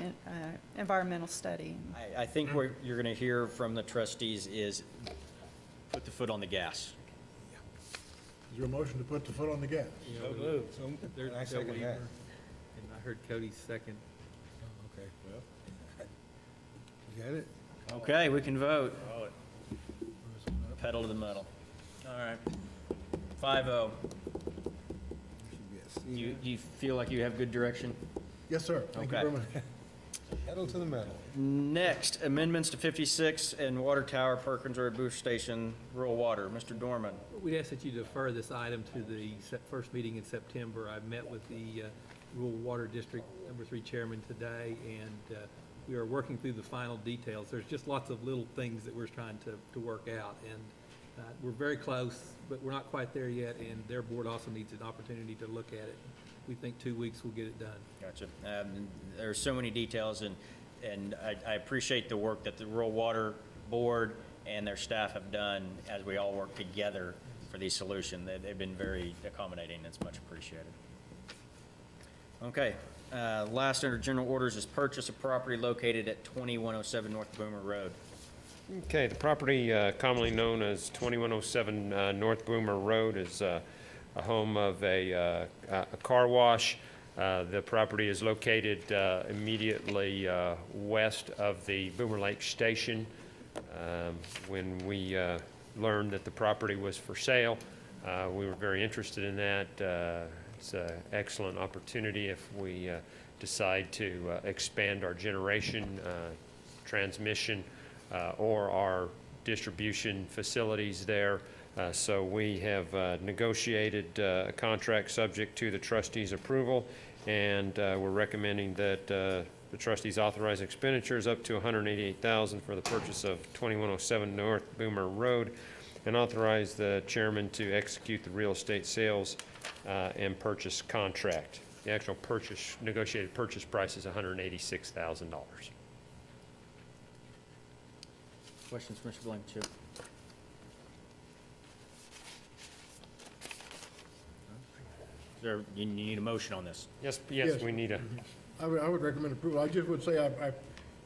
Speaker 21: environmental study.
Speaker 2: I think what you're going to hear from the trustees is put the foot on the gas.
Speaker 1: Is there a motion to put the foot on the gas?
Speaker 18: So
Speaker 11: moved. So,
Speaker 18: There-
Speaker 11: I second
Speaker 18: Cody,
Speaker 11: that.
Speaker 18: And I heard Cody's second.
Speaker 11: Oh, okay, well. You got it?
Speaker 2: Okay, we can vote. Pedal to the metal. All right. 5-0. You feel like you have good direction?
Speaker 1: Yes, sir. Thank you
Speaker 2: Okay.
Speaker 1: very much.
Speaker 11: Pedal to the metal.
Speaker 2: Next, amendments to 56 and Water Tower, Perkins Road Boost Station, Rural Water. Mr. Dorman.
Speaker 18: We'd ask that you defer this item to the first meeting in September. I met with the Rural Water District Number 3 Chairman today, and we are working through the final details. There's just lots of little things that we're trying to work out, and we're very close, but we're not quite there yet, and their board also needs an opportunity to look at it. We think 2 weeks will get it done.
Speaker 2: Gotcha. There are so many details, and I appreciate the work that the Rural Water Board and their staff have done as we all work together for these solutions. They've been very accommodating, and it's much appreciated. Okay, last under general orders is purchase of property located at 2107 North Boomer Road.
Speaker 20: Okay, the property commonly known as 2107 North Boomer Road is a home of a car wash. The property is located immediately west of the Boomer Lake Station. When we learned that the property was for sale, we were very interested in that. It's an excellent opportunity if we decide to expand our generation, transmission, or our distribution facilities there. So we have negotiated a contract subject to the trustees' approval, and we're recommending that the trustees authorize expenditures up to $188,000 for the purchase of 2107 North Boomer Road, and authorize the chairman to execute the real estate sales and purchase contract. The actual negotiated purchase price is $186,000.
Speaker 2: Questions, Mr. Blankenship? You need a motion on this?
Speaker 20: Yes,
Speaker 1: Yes.
Speaker 20: we need a,
Speaker 1: I would recommend approval. I just would say I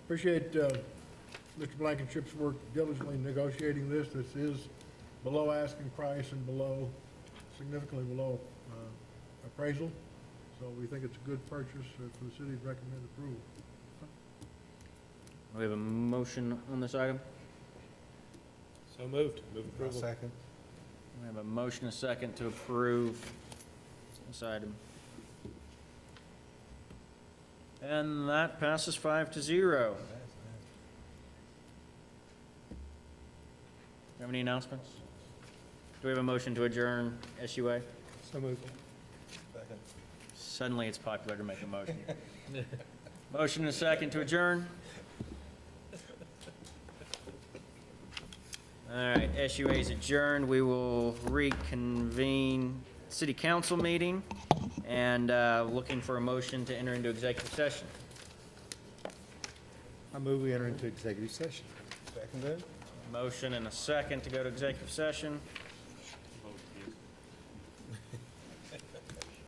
Speaker 1: appreciate Mr. Blankenship's work diligently negotiating this. This is below asking price and significantly below appraisal. So we think it's a good purchase for the city to recommend approval.
Speaker 2: We have a motion on this item?
Speaker 3: So moved. Move approval.
Speaker 11: Second.
Speaker 2: We have a motion, a second, to approve this item. And that passes 5-0. Have any announcements? Do we have a motion to adjourn SUA?
Speaker 11: So moved.
Speaker 2: Suddenly it's popular to make a motion. Motion and a second to adjourn. All right, SUA is adjourned. We will reconvene city council meeting and looking for a motion to enter into executive session.
Speaker 8: I move we enter into executive session.
Speaker 11: Second then?
Speaker 2: Motion and a second to go to executive session.